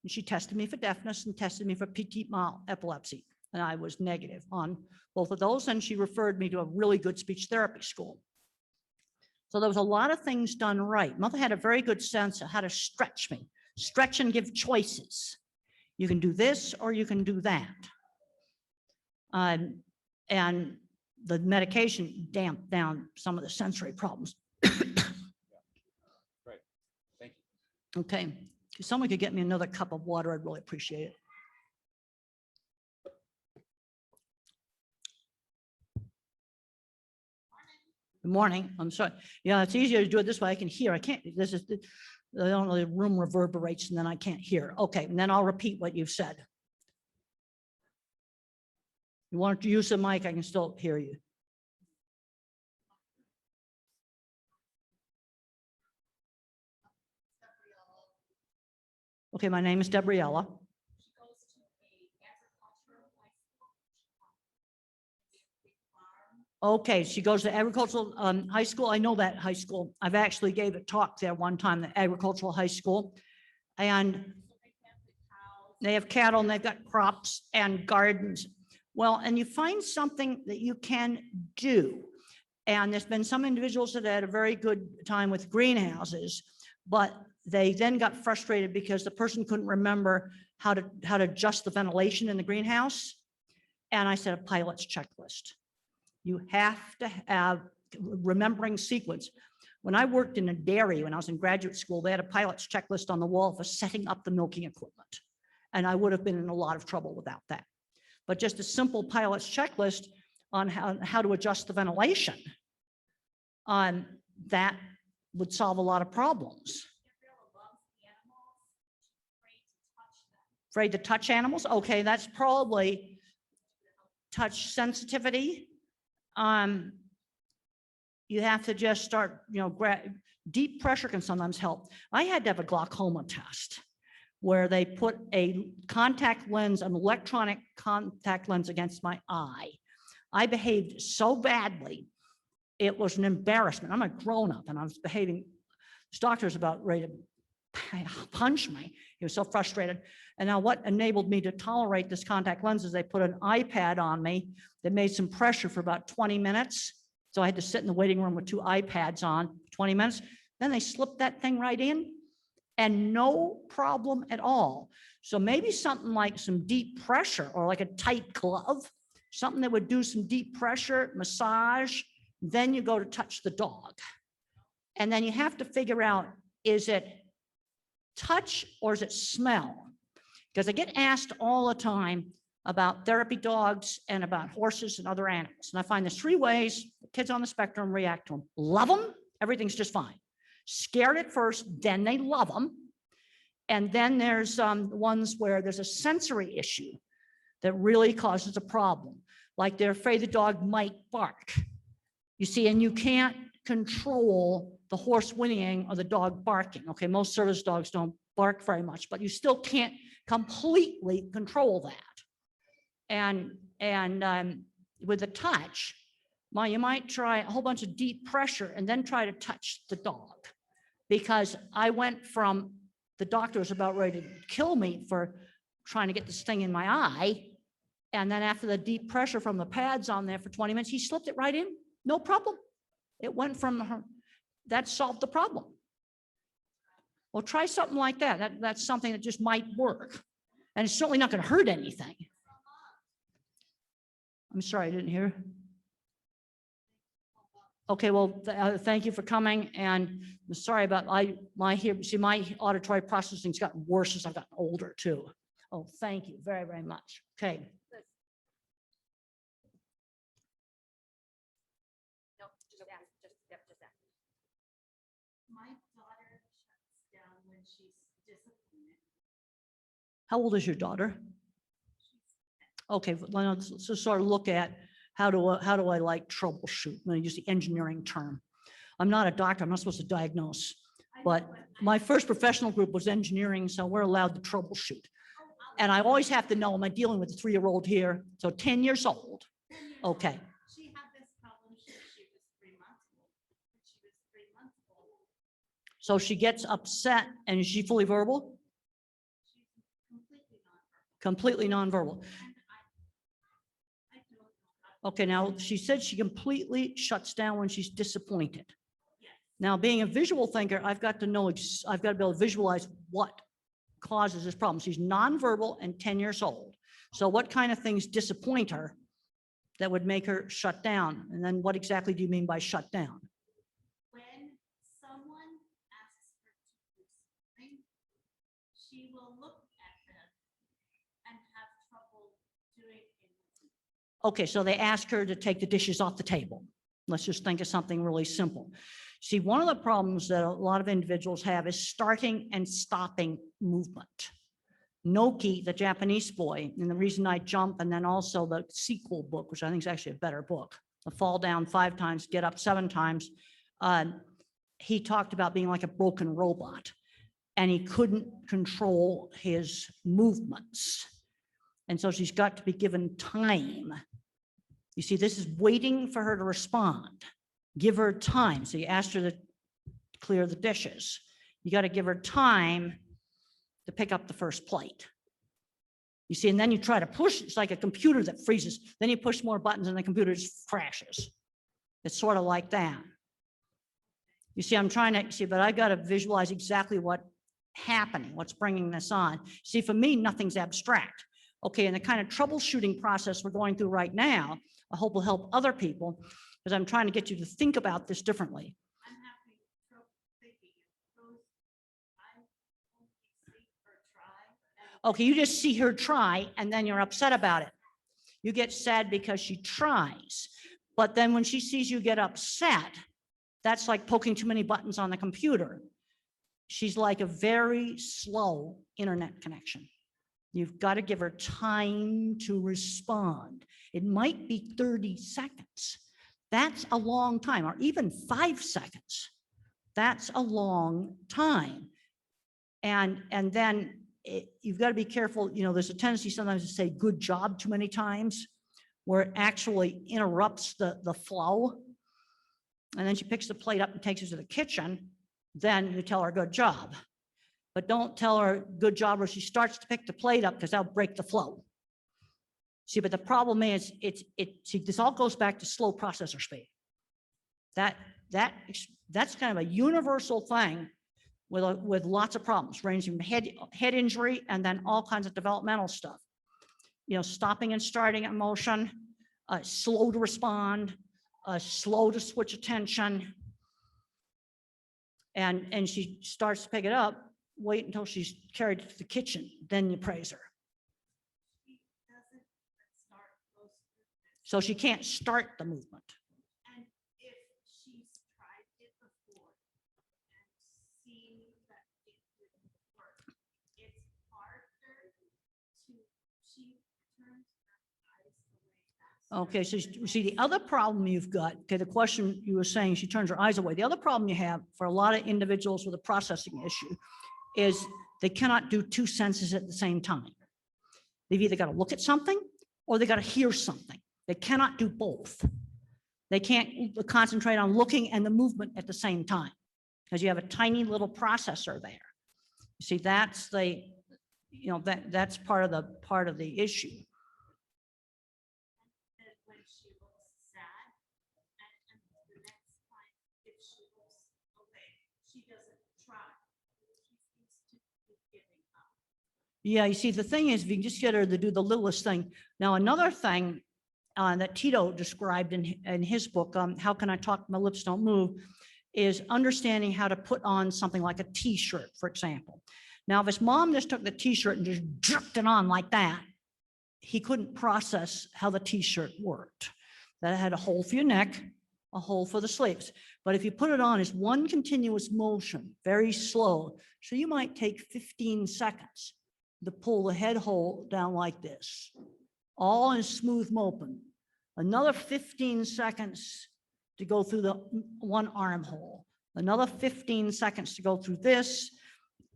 And she tested me for deafness and tested me for petit mal epilepsy. And I was negative on both of those. And she referred me to a really good speech therapy school. So there was a lot of things done right. Mother had a very good sense of how to stretch me, stretch and give choices. You can do this or you can do that. And the medication damped down some of the sensory problems. Great, thank you. Okay, if someone could get me another cup of water, I'd really appreciate it. Good morning, I'm sorry. Yeah, it's easier to do it this way. I can hear, I can't, this is, the room reverberates and then I can't hear. Okay, and then I'll repeat what you've said. You want to use the mic, I can still hear you. Okay, my name is Debriella. Okay, she goes to agricultural high school. I know that high school. I've actually gave a talk there one time, the agricultural high school. And they have cattle and they've got crops and gardens. Well, and you find something that you can do. And there's been some individuals that had a very good time with greenhouses, but they then got frustrated because the person couldn't remember how to adjust the ventilation in the greenhouse. And I said, a pilot's checklist. You have to have remembering sequence. When I worked in a dairy, when I was in graduate school, they had a pilot's checklist on the wall for setting up the milking equipment. And I would have been in a lot of trouble without that. But just a simple pilot's checklist on how to adjust the ventilation, that would solve a lot of problems. Afraid to touch animals? Okay, that's probably touch sensitivity. You have to just start, deep pressure can sometimes help. I had to have a glaucoma test where they put a contact lens, an electronic contact lens against my eye. I behaved so badly. It was an embarrassment. I'm a grown-up and I was behaving, this doctor's about ready to punch me. He was so frustrated. And now what enabled me to tolerate this contact lens is they put an iPad on me that made some pressure for about 20 minutes. So I had to sit in the waiting room with 2 iPads on 20 minutes. Then they slipped that thing right in and no problem at all. So maybe something like some deep pressure or like a tight glove, something that would do some deep pressure, massage, then you go to touch the dog. And then you have to figure out, is it touch or is it smell? Because I get asked all the time about therapy dogs and about horses and other animals. And I find there's 3 ways kids on the spectrum react to them. Love them, everything's just fine. Scared at first, then they love them. And then there's ones where there's a sensory issue that really causes a problem. Like they're afraid the dog might bark. You see, and you can't control the horse whinnying or the dog barking. Okay, most service dogs don't bark very much, but you still can't completely control that. And with the touch, you might try a whole bunch of deep pressure and then try to touch the dog. Because I went from the doctor was about ready to kill me for trying to get this thing in my eye. And then after the deep pressure from the pads on there for 20 minutes, he slipped it right in. No problem. It went from her, that solved the problem. Well, try something like that. That's something that just might work. And it's certainly not going to hurt anything. I'm sorry, I didn't hear. Okay, well, thank you for coming. And I'm sorry about my auditory processing's gotten worse as I've gotten older too. Oh, thank you very, very much. Okay. My daughter shuts down when she's disappointed. How old is your daughter? Okay, let's just sort of look at how do I like troubleshoot? I'm going to use the engineering term. I'm not a doctor. I'm not supposed to diagnose, but my first professional group was engineering, so we're allowed to troubleshoot. And I always have to know, am I dealing with a 3-year-old here? So 10 years old. Okay. She had this problem since she was 3 months old. When she was 3 months old, So she gets upset, and is she fully verbal? she's completely nonverbal. Completely nonverbal. And I don't know how to. Okay, now she said she completely shuts down when she's disappointed. Yes. Now, being a visual thinker, I've got to know, I've got to be able to visualize what causes this problem. She's nonverbal and 10 years old. So what kind of things disappoint her that would make her shut down? And then what exactly do you mean by shut down? When someone asks her to do something, she will look at them and have trouble doing it. Okay, so they ask her to take the dishes off the table. Let's just think of something really simple. See, one of the problems that a lot of individuals have is starting and stopping movement. Noki, the Japanese boy, and the reason I jump, and then also the sequel book, which I think is actually a better book, the fall down 5 times, get up 7 times. He talked about being like a broken robot, and he couldn't control his movements. And so she's got to be given time. You see, this is waiting for her to respond. Give her time. So you asked her to clear the dishes. You got to give her time to pick up the first plate. You see, and then you try to push. It's like a computer that freezes. Then you push more buttons and the computer just crashes. It's sort of like that. You see, I'm trying to see, but I got to visualize exactly what's happening, what's bringing this on. See, for me, nothing's abstract. Okay, and the kind of troubleshooting process we're going through right now, I hope will help other people, because I'm trying to get you to think about this differently. I'm having trouble thinking of those. I only see her try. Okay, you just see her try and then you're upset about it. You get sad because she tries, but then when she sees you get upset, that's like poking too many buttons on the computer. She's like a very slow internet connection. You've got to give her time to respond. It might be 30 seconds. That's a long time, or even 5 seconds. That's a long time. And then you've got to be careful, there's a tendency sometimes to say good job too many times, where it actually interrupts the flow. And then she picks the plate up and takes it to the kitchen, then you tell her good job. But don't tell her good job where she starts to pick the plate up, because that'll break the flow. See, but the problem is, see, this all goes back to slow processor speed. That's kind of a universal thing with lots of problems, ranging from head injury and then all kinds of developmental stuff. Stopping and starting at motion, slow to respond, slow to switch attention. And she starts to pick it up, wait until she's carried to the kitchen, then you praise her. She doesn't start most movements. So she can't start the movement. And if she's tried it before and seen that it didn't work, it's harder to, she turns her eyes away. Okay, so you see, the other problem you've got, okay, the question you were saying, she turns her eyes away. The other problem you have for a lot of individuals with a processing issue is they cannot do two senses at the same time. They've either got to look at something or they got to hear something. They cannot do both. They can't concentrate on looking and the movement at the same time, because you have a tiny little processor there. You see, that's that's part of the issue. That when she looks sad, and the next time, if she looks okay, she doesn't try. She seems to be giving up. Yeah, you see, the thing is, if you can just get her to do the littlest thing. Now, another thing that Tito described in his book, How Can I Talk? My Lips Don't Move, is understanding how to put on something like a T-shirt, for example. Now, if his mom just took the T-shirt and just jerked it on like that, he couldn't process how the T-shirt worked. That had a hole for your neck, a hole for the sleeves. But if you put it on as one continuous motion, very slow, so you might take 15 seconds to pull the head hole down like this, all in smooth motion. Another 15 seconds to go through the one armhole, another 15 seconds to go through this,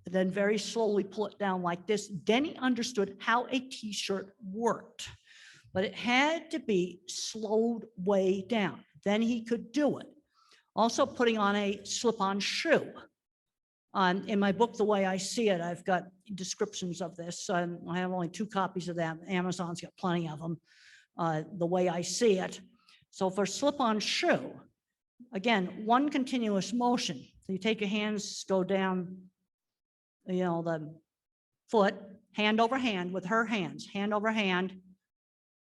then very slowly pull it down like this. Then he understood how a T-shirt worked, but it had to be slowed way down. Then he could do it. Also putting on a slip-on shoe. In my book, The Way I See It, I've got descriptions of this. I have only 2 copies of that. Amazon's got plenty of them. The Way I See It. So for slip-on shoe, again, one continuous motion. So you take your hands, go down, the foot, hand over hand with her hands, hand over hand,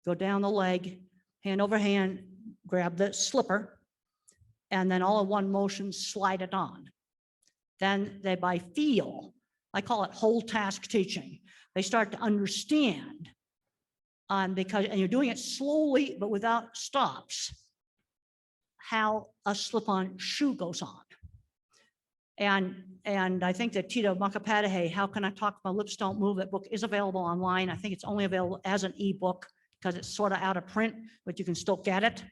go down the leg, hand over hand, grab the slipper, and then all in one motion, slide it on. Then they, by feel, I call it whole task teaching. They start to understand, and you're doing it slowly, but without stops, how a slip-on shoe goes on. And I think that Tito Makapadehe, How Can I Talk? My Lips Don't Move, that book is available online. I think it's only available as an ebook because it's sort of out of print, but you can still get it.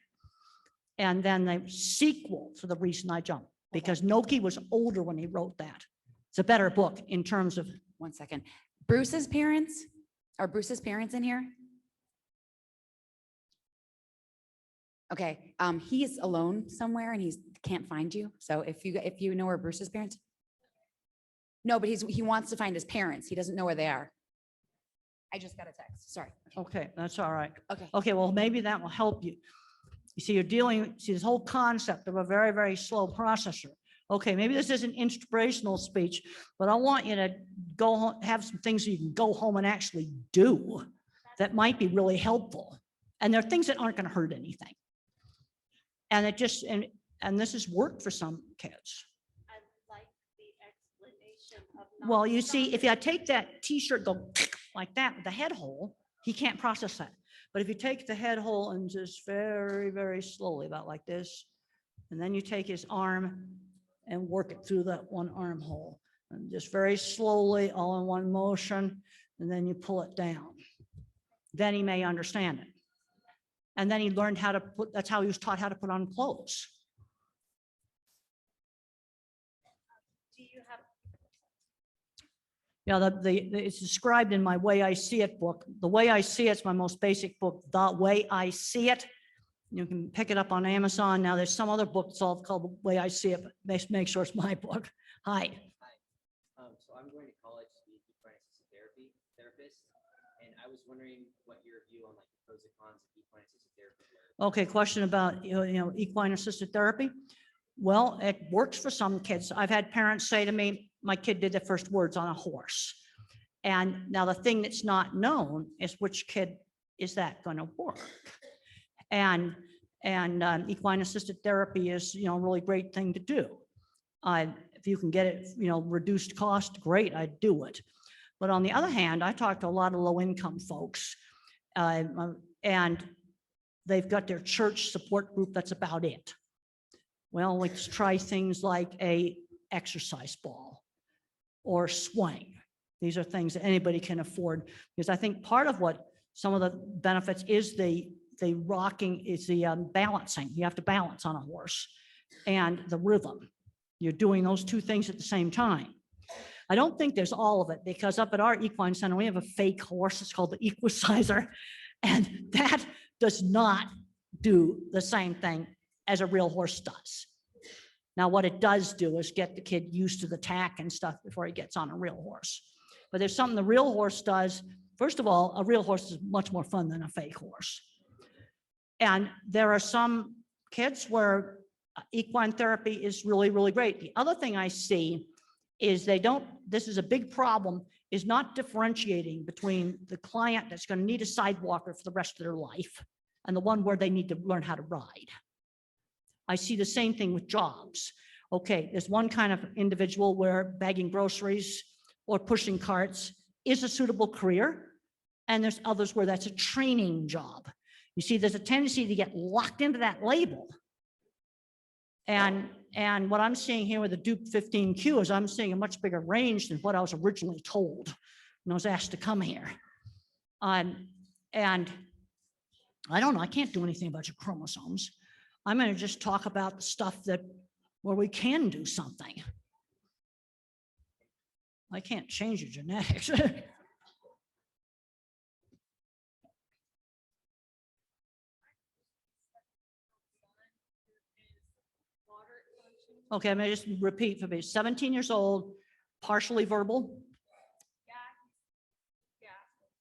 And then the sequel to The Reason I Jump, because Noki was older when he wrote that. It's a better book in terms of. 1 second. Bruce's parents, are Bruce's parents in here? Okay, he's alone somewhere and he can't find you. So if you know where Bruce's parents. No, but he wants to find his parents. He doesn't know where they are. I just got a text. Sorry. Okay, that's all right. Okay. Okay, well, maybe that will help you. You see, this whole concept of a very, very slow processor. Okay, maybe this is an inspirational speech, but I want you to go home, have some things that you can go home and actually do that might be really helpful. And there are things that aren't going to hurt anything. And it just, and this has worked for some kids. I like the explanation of. not Well, you see, if stopping. I take that T-shirt, go like that with the head hole, he can't process that. But if you take the head hole and just very, very slowly, about like this, and then you take his arm and work it through that one armhole, and just very slowly, all in one motion, and then you pull it down. Then he may understand it. And then he learned how to put, that's how he was taught how to put on clothes. Do you have, Yeah, it's described in my Way I See It book. The Way I See It's my most basic book, The Way I See It. You can pick it up on Amazon. Now there's some other book that's all called The Way I See It, but make sure it's my book. Hi. So I'm going to college to be equine assisted therapist, and I was wondering what your view on like the pros and cons of equine assisted therapy were. Okay, question about, equine assisted therapy. Well, it works for some kids. I've had parents say to me, my kid did the first words on a horse. And now the thing that's not known is which kid is that going to work? And equine assisted therapy is, a really great thing to do. If you can get it, reduced cost, great, I'd do it. But on the other hand, I talk to a lot of low income folks, and they've got their church support group. That's about it. Well, let's try things like a exercise ball or swing. These are things that anybody can afford, because I think part of what some of the benefits is the rocking, is the balancing. You have to balance on a horse, and the rhythm. You're doing those two things at the same time. I don't think there's all of it, because up at our equine center, we have a fake horse. It's called the Equicizer, and that does not do the same thing as a real horse does. Now, what it does do is get the kid used to the tack and stuff before he gets on a real horse. But there's something the real horse does. First of all, a real horse is much more fun than a fake horse. And there are some kids where equine therapy is really, really great. The other thing I see is this is a big problem, is not differentiating between the client that's going to need a sidewalker for the rest of their life and the one where they need to learn how to ride. I see the same thing with jobs. Okay, there's one kind of individual where bagging groceries or pushing carts is a suitable career, and there's others where that's a training job. You see, there's a tendency to get locked into that label. And what I'm seeing here with the Duke 15Q is I'm seeing a much bigger range than what I was originally told when I was asked to come here. And I don't know, I can't do anything about your chromosomes. I'm going to just talk about the stuff where we can do something. I can't change your genetics. Okay, I'm going to just repeat for me. 17 years old, partially verbal.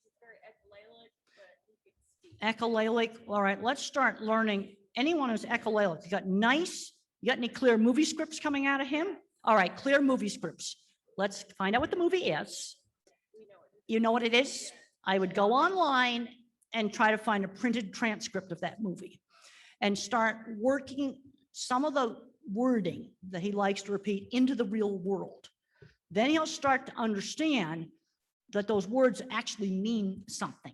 He's very echolalic, but he can speak. Echolalic. All right, let's start learning. Anyone who's echolalic, you got any clear movie scripts coming out of him? All right, clear movie scripts. Let's find out what the movie is. You know what it is? I would go online and try to find a printed transcript of that movie and start working some of the wording that he likes to repeat into the real world. Then he'll start to understand that those words actually mean something.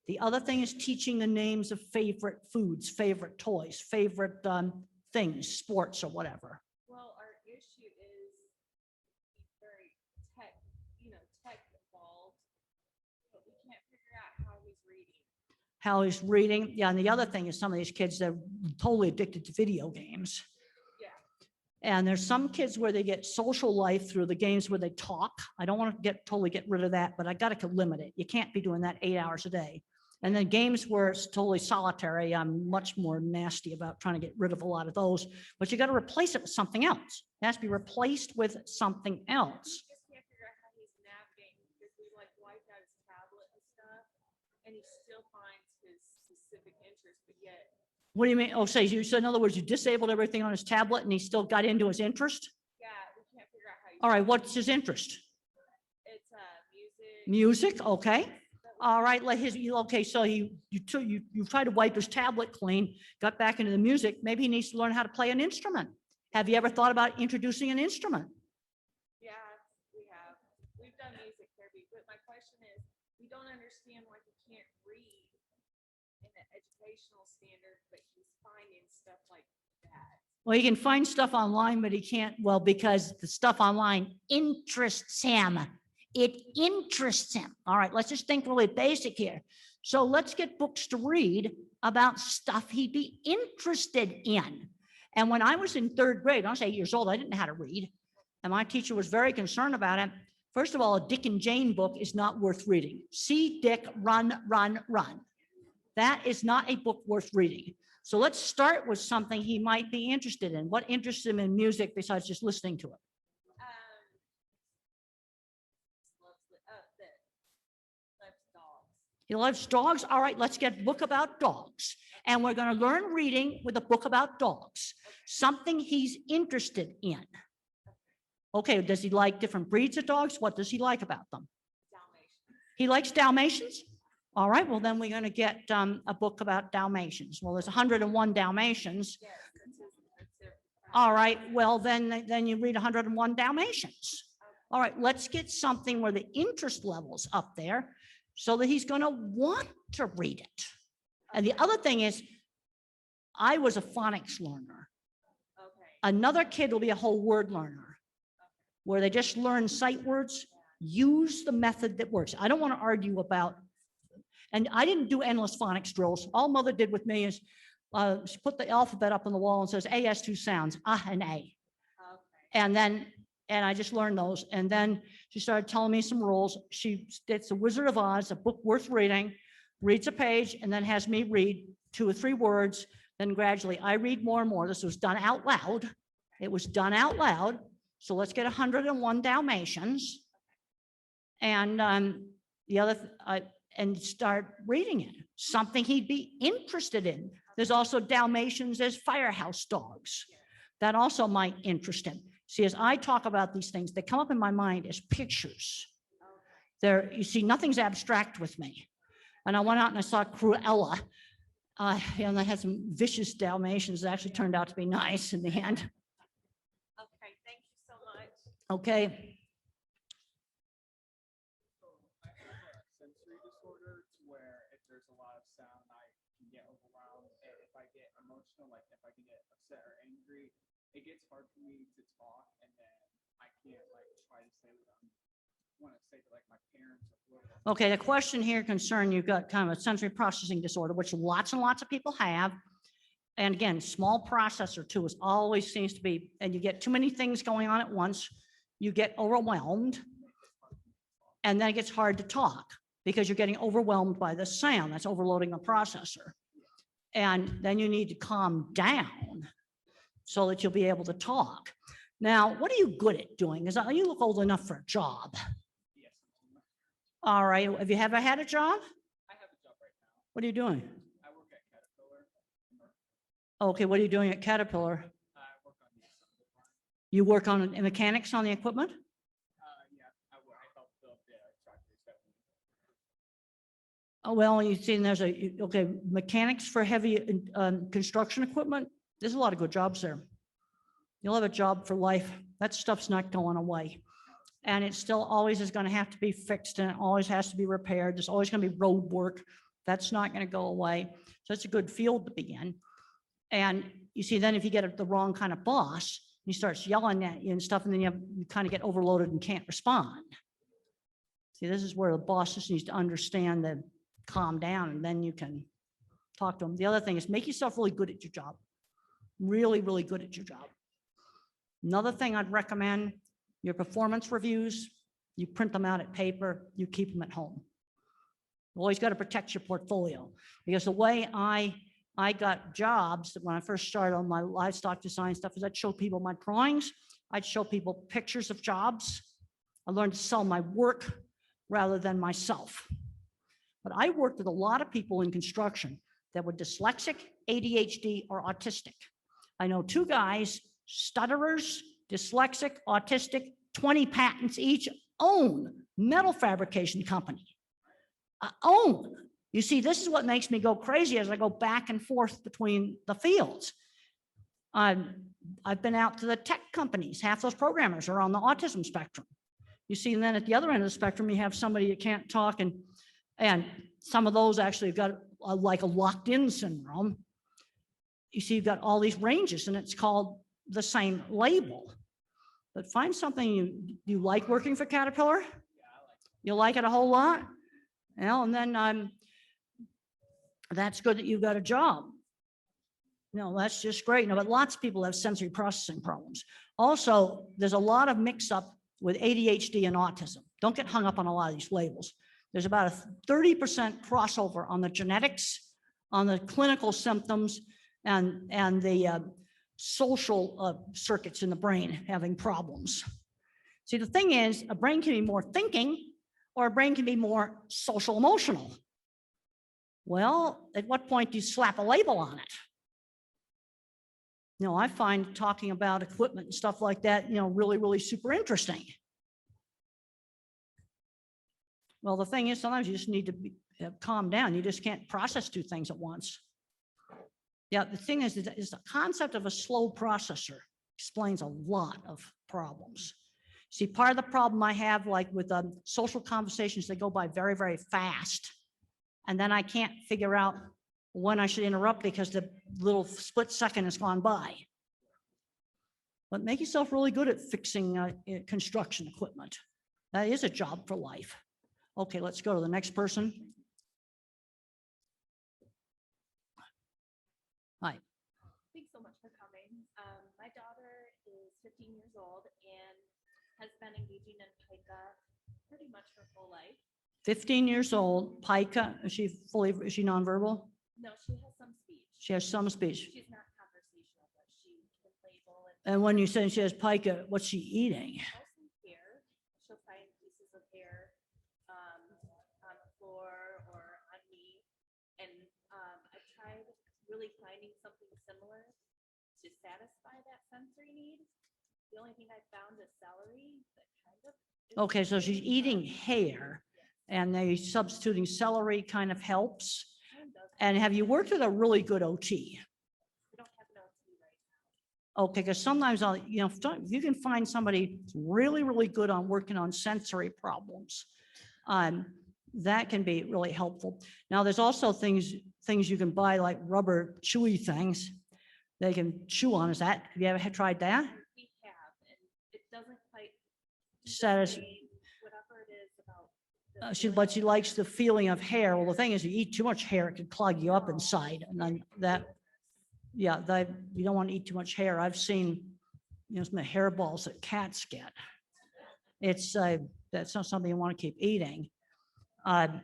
The other thing is teaching the names of favorite foods, favorite toys, favorite things, sports or whatever. Well, our issue is he's very tech involved, but we can't figure out how he's reading. How he's reading. Yeah, and the other thing is some of these kids, they're totally addicted to video games. And there's some kids where they get social life through the games where they talk. I don't want to totally get rid of that, but I got to limit it. You can't be doing that 8 hours a day. And then games where it's totally solitary, I'm much more nasty about trying to get rid of a lot of those, but you got to replace it with something else. It has to be replaced with something else. Just can't figure out how he's navigating because we like wiped out his tablet and stuff, and he still finds his specific interest, but yet. What do you mean? Oh, so in other words, you disabled everything on his tablet and he still got into his interest? Yeah, we can't figure out how. All right, what's his interest? It's music. Music, okay. All right, okay, so you tried to wipe his tablet clean, got back into the music. Maybe he needs to learn how to play an instrument. Have you ever thought about introducing an instrument? Yeah, we have. We've done music therapy, but my question is, we don't understand why he can't read in the educational standard, but he's finding stuff like that. Well, he can find stuff online, but he can't, because the stuff online interests him. It interests him. All right, let's just think really basic here. So let's get books to read about stuff he'd be interested in. And when I was in 3rd grade, I was 8 years old, I didn't know how to read. And my teacher was very concerned about it. First of all, a Dick and Jane book is not worth reading. See Dick, run, run, run. That is not a book worth reading. So let's start with something he might be interested in. What interests him in music besides just listening to it? He loves dogs. All right, let's get a book about dogs. And we're going to learn reading with a book about dogs, something he's interested in. Okay, does he like different breeds of dogs? What does he like about them? He likes Dalmatians? All right, well, then we're going to get a book about Dalmatians. Well, there's 101 Dalmatians. All right, well, then you read 101 Dalmatians. All right, let's get something where the interest level's up there so that he's going to want to read it. And the other thing is, I was a phonics learner. Another kid will be a whole word learner, where they just learn sight words. Use the method that works. I don't want to argue about, and I didn't do endless phonics drills. All Mother did with me is she put the alphabet up on the wall and says, A has two sounds, and A. And I just learned those. And then she started telling me some rules. It's The Wizard of Oz, a book worth reading, reads a page and then has me read 2 or 3 words. Then gradually I read more and more. This was done out loud. It was done out loud. So let's get 101 Dalmatians. And and start reading it, something he'd be interested in. There's also Dalmatians as firehouse dogs. That also might interest him. See, as I talk about these things, they come up in my mind as pictures. You see, nothing's abstract with me. And I went out and I saw Cruella, and I had some vicious Dalmatians that actually turned out to be nice in the end. Okay, thank you so much. Okay. I have a sensory disorder to where if there's a lot of sound, I can get overwhelmed. And if I get emotional, like if I can get upset or angry, it gets hard for me to talk, and then I can't like try to say what I want to say to like my parents or whoever. Okay, the question here concerned, you've got kind of a sensory processing disorder, which lots and lots of people have. And again, small processor too is always seems to be, and you get too many things going on at once, you get overwhelmed. And then it gets hard to talk because you're getting overwhelmed by the sound that's overloading the processor. And then you need to calm down so that you'll be able to talk. Now, what are you good at doing? Because you look old enough for a job. Yes. All right, have you ever had a job? I have a job right now. What are you doing? I work at Caterpillar. Okay, what are you doing at Caterpillar? I work on the assembly line. You work on mechanics on the equipment? Yeah, I help build the tractors that we Oh, well, you see, there's okay, mechanics for heavy construction equipment. There's a lot of good jobs there. You'll have a job for life. That stuff's not going away. And it still always is going to have to be fixed, and it always has to be repaired. There's always going to be road work. That's not going to go away. So it's a good field to be in. And you see, then if you get the wrong kind of boss, he starts yelling at you and stuff, and then you kind of get overloaded and can't respond. See, this is where the boss just needs to understand that, calm down, and then you can talk to them. The other thing is make yourself really good at your job. Really, really good at your job. Another thing I'd recommend, your performance reviews, you print them out at paper, you keep them at home. You always got to protect your portfolio, because the way I got jobs when I first started on my livestock design stuff is I'd show people my drawings. I'd show people pictures of jobs. I learned to sell my work rather than myself. But I worked with a lot of people in construction that were dyslexic, ADHD, or autistic. I know 2 guys, stutterers, dyslexic, autistic, 20 patents each, own metal fabrication company. Own. You see, this is what makes me go crazy as I go back and forth between the fields. I've been out to the tech companies. Half those programmers are on the autism spectrum. You see, and then at the other end of the spectrum, you have somebody that can't talk, and some of those actually have got like a locked-in syndrome. You see, you've got all these ranges, and it's called the same label. But find something you like working for Caterpillar. You like it a whole lot. Well, and then that's good that you've got a job. No, that's just great. No, but lots of people have sensory processing problems. Also, there's a lot of mix-up with ADHD and autism. Don't get hung up on a lot of these labels. There's about a 30% crossover on the genetics, on the clinical symptoms, and the social circuits in the brain having problems. See, the thing is, a brain can be more thinking, or a brain can be more social emotional. Well, at what point do you slap a label on it? You know, I find talking about equipment and stuff like that, you know, really, really super interesting. Well, the thing is, sometimes you just need to be, calm down. You just can't process two things at once. Yeah, the thing is the concept of a slow processor explains a lot of problems. See, part of the problem I have, like with social conversations, they go by very, very fast. And then I can't figure out when I should interrupt because the little split second has gone by. But make yourself really good at fixing construction equipment. That is a job for life. Okay, let's go to the next person. Hi. Thanks so much for coming. My daughter is 15 years old and has been engaging in PICA pretty much her whole life. 15 years old, PICA, is she nonverbal? No, she has some speech. She has some speech. She's not conversational, but she can label and. And when you say she has PICA, what's she eating? Also hair, she'll find pieces of hair on the floor or on me. And I tried really finding something similar to satisfy that sensory need. The only thing I found is celery that kind of. Okay, so she's eating hair and they substituting celery kind of helps. And have you worked with a really good OT? We don't have an OT right now. Okay, because sometimes I'll, you know, if you can find somebody really, really good on working on sensory problems, that can be really helpful. Now, there's also things you can buy like rubber chewy things. They can chew on. Have you ever tried that? We have, and it doesn't quite. Satisfy. Whatever it is about. But she likes the feeling of hair. Well, the thing is, you eat too much hair, it can clog you up inside. And then you don't want to eat too much hair. I've seen, you know, some of the hairballs that cats get. It's, that's not something you want to keep eating. And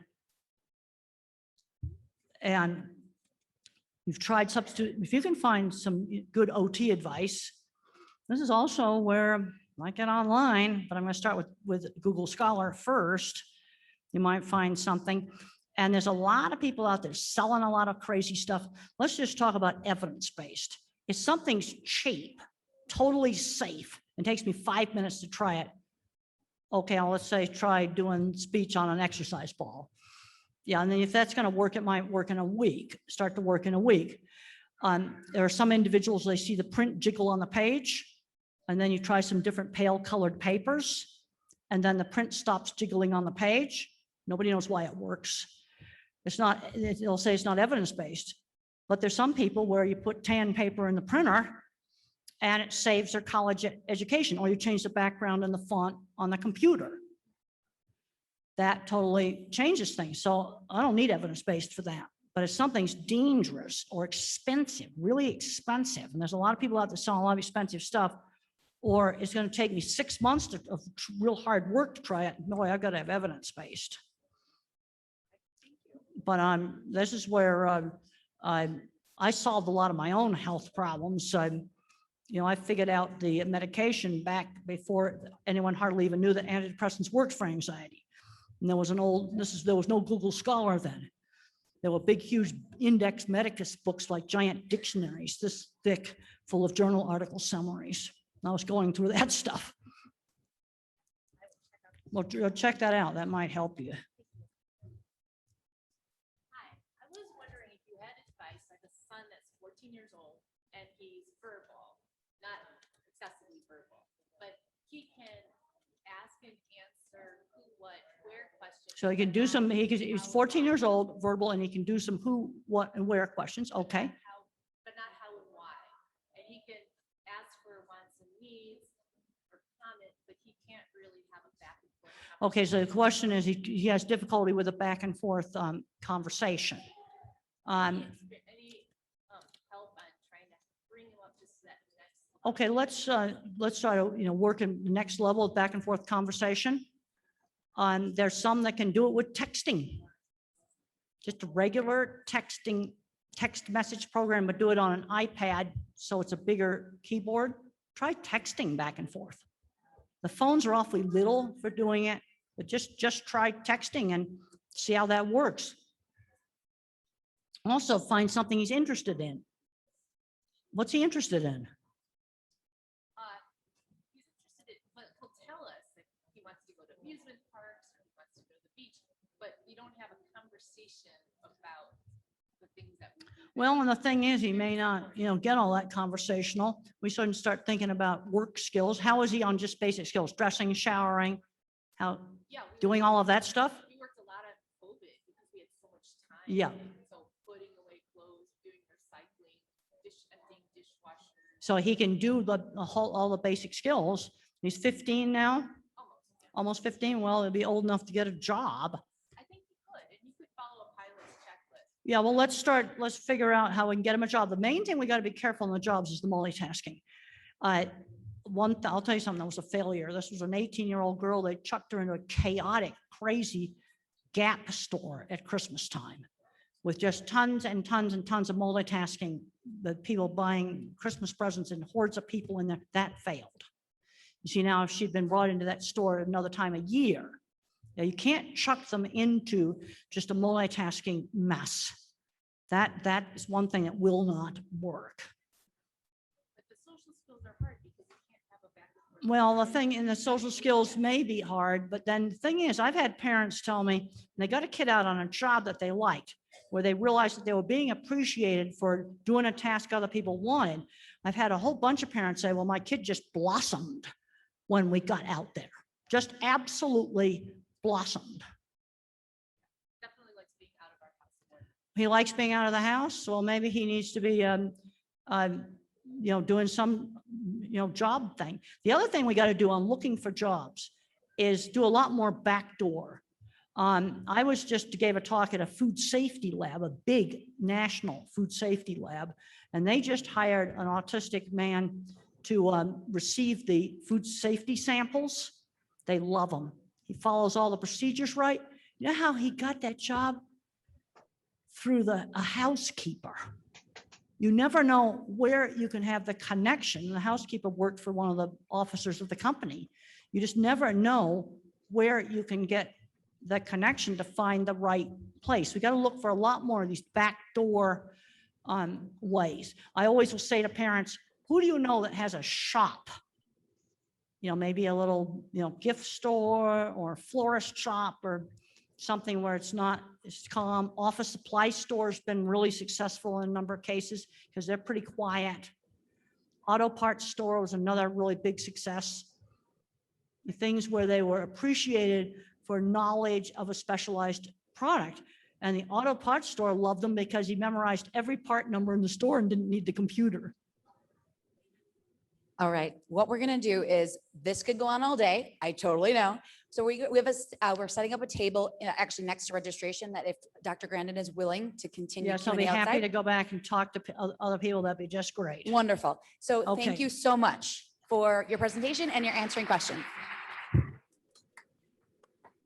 you've tried substitute, if you can find some good OT advice, this is also where I might get online, but I'm going to start with Google Scholar first. You might find something. And there's a lot of people out there selling a lot of crazy stuff. Let's just talk about evidence-based. If something's cheap, totally safe, and takes me 5 minutes to try it, okay, well, let's say try doing speech on an exercise ball. Yeah, and then if that's going to work, it might work in a week, start to work in a week. There are some individuals, they see the print jiggle on the page, and then you try some different pale colored papers, and then the print stops jiggling on the page. Nobody knows why it works. It's not, they'll say it's not evidence-based, but there's some people where you put tan paper in the printer and it saves their college education, or you change the background and the font on the computer. That totally changes things. So I don't need evidence-based for that. But if something's dangerous or expensive, really expensive, and there's a lot of people out there selling a lot of expensive stuff, or it's going to take me 6 months of real hard work to try it, no, I've got to have evidence-based. But this is where I solved a lot of my own health problems. You know, I figured out the medication back before anyone hardly even knew that antidepressants worked for anxiety. And there was there was no Google Scholar then. There were big, huge index medicus books like giant dictionaries, this thick, full of journal article summaries. I was going through that stuff. Well, check that out. That might help you. Hi, I was wondering if you had advice. I have a son that's 14 years old and he's verbal, not excessively verbal, but he can ask and answer who, what, where questions. So he can do some, he's 14 years old, verbal, and he can do some who, what, and where questions. Okay. But not how and why. And he can ask for wants and needs or comments, but he can't really have a back and forth. Okay, so the question is, he has difficulty with a back and forth conversation. Any help on trying to bring him up to that next Okay, let's try to, work in the next level of back and forth conversation. There's some that can do it with texting. Just a regular text message program, but do it on an iPad, so it's a bigger keyboard. Try texting back and forth. The phones are awfully little for doing it, but just try texting and see how that works. Also, find something he's interested in. What's he interested in? He's interested in, but he'll tell us if he wants to go to amusement parks or he wants to go to the beach, but we don't have a conversation about the things that we do. Well, and the thing is, he may not, get all that conversational. We shouldn't start thinking about work skills. How is he on just basic skills? Dressing, showering, Yeah, doing all of that stuff? we worked a lot on COVID because we had so much time. Yeah. So putting away clothes, doing recycling, emptying dishwashers, So he can do all the basic skills. He's 15 now, almost. almost 15. Well, he'll be old enough to get a job. I think he could, and you could follow a pilot's checklist. Yeah, well, let's figure out how we can get him a job. The main thing we got to be careful in the jobs is the multitasking. I'll tell you something that was a failure. This was an 18-year-old girl. They chucked her into a chaotic, crazy Gap store at Christmas time with just tons and tons and tons of multitasking, the people buying Christmas presents and hordes of people in there. That failed. You see, now if she'd been brought into that store at another time a year, now you can't chuck them into just a multitasking mess. That is one thing that will not work. But the social skills are hard because you can't have a back and forth. Well, the thing in the social skills may be hard, but then the thing is, I've had parents tell me they got a kid out on a job that they liked, where they realized that they were being appreciated for doing a task other people wanted. I've had a whole bunch of parents say, well, my kid just blossomed when we got out there, just absolutely blossomed. Definitely likes being out of our house more. He likes being out of the house. Well, maybe he needs to be, doing some, job thing. The other thing we got to do on looking for jobs is do a lot more backdoor. I gave a talk at a food safety lab, a big national food safety lab, and they just hired an autistic man to receive the food safety samples. They love him. He follows all the procedures right. You know how he got that job? Through a housekeeper. You never know where you can have the connection. The housekeeper worked for one of the officers of the company. You just never know where you can get the connection to find the right place. We got to look for a lot more of these backdoor ways. I always will say to parents, who do you know that has a shop? Maybe a little, gift store or florist shop or something where it's calm. Office supply store's been really successful in a number of cases because they're pretty quiet. Auto parts store was another really big success. The things where they were appreciated for knowledge of a specialized product. And the auto parts store loved them because he memorized every part number in the store and didn't need the computer. All right, what we're gonna do is, this could go on all day, I totally know. So we're setting up a table, actually next to registration, that if Dr. Grandin is willing to continue. Yes, I'll Q&A be happy outside. to go back and talk to other people. That'd be just great. Wonderful. So Okay. thank you so much for your presentation and your answering questions.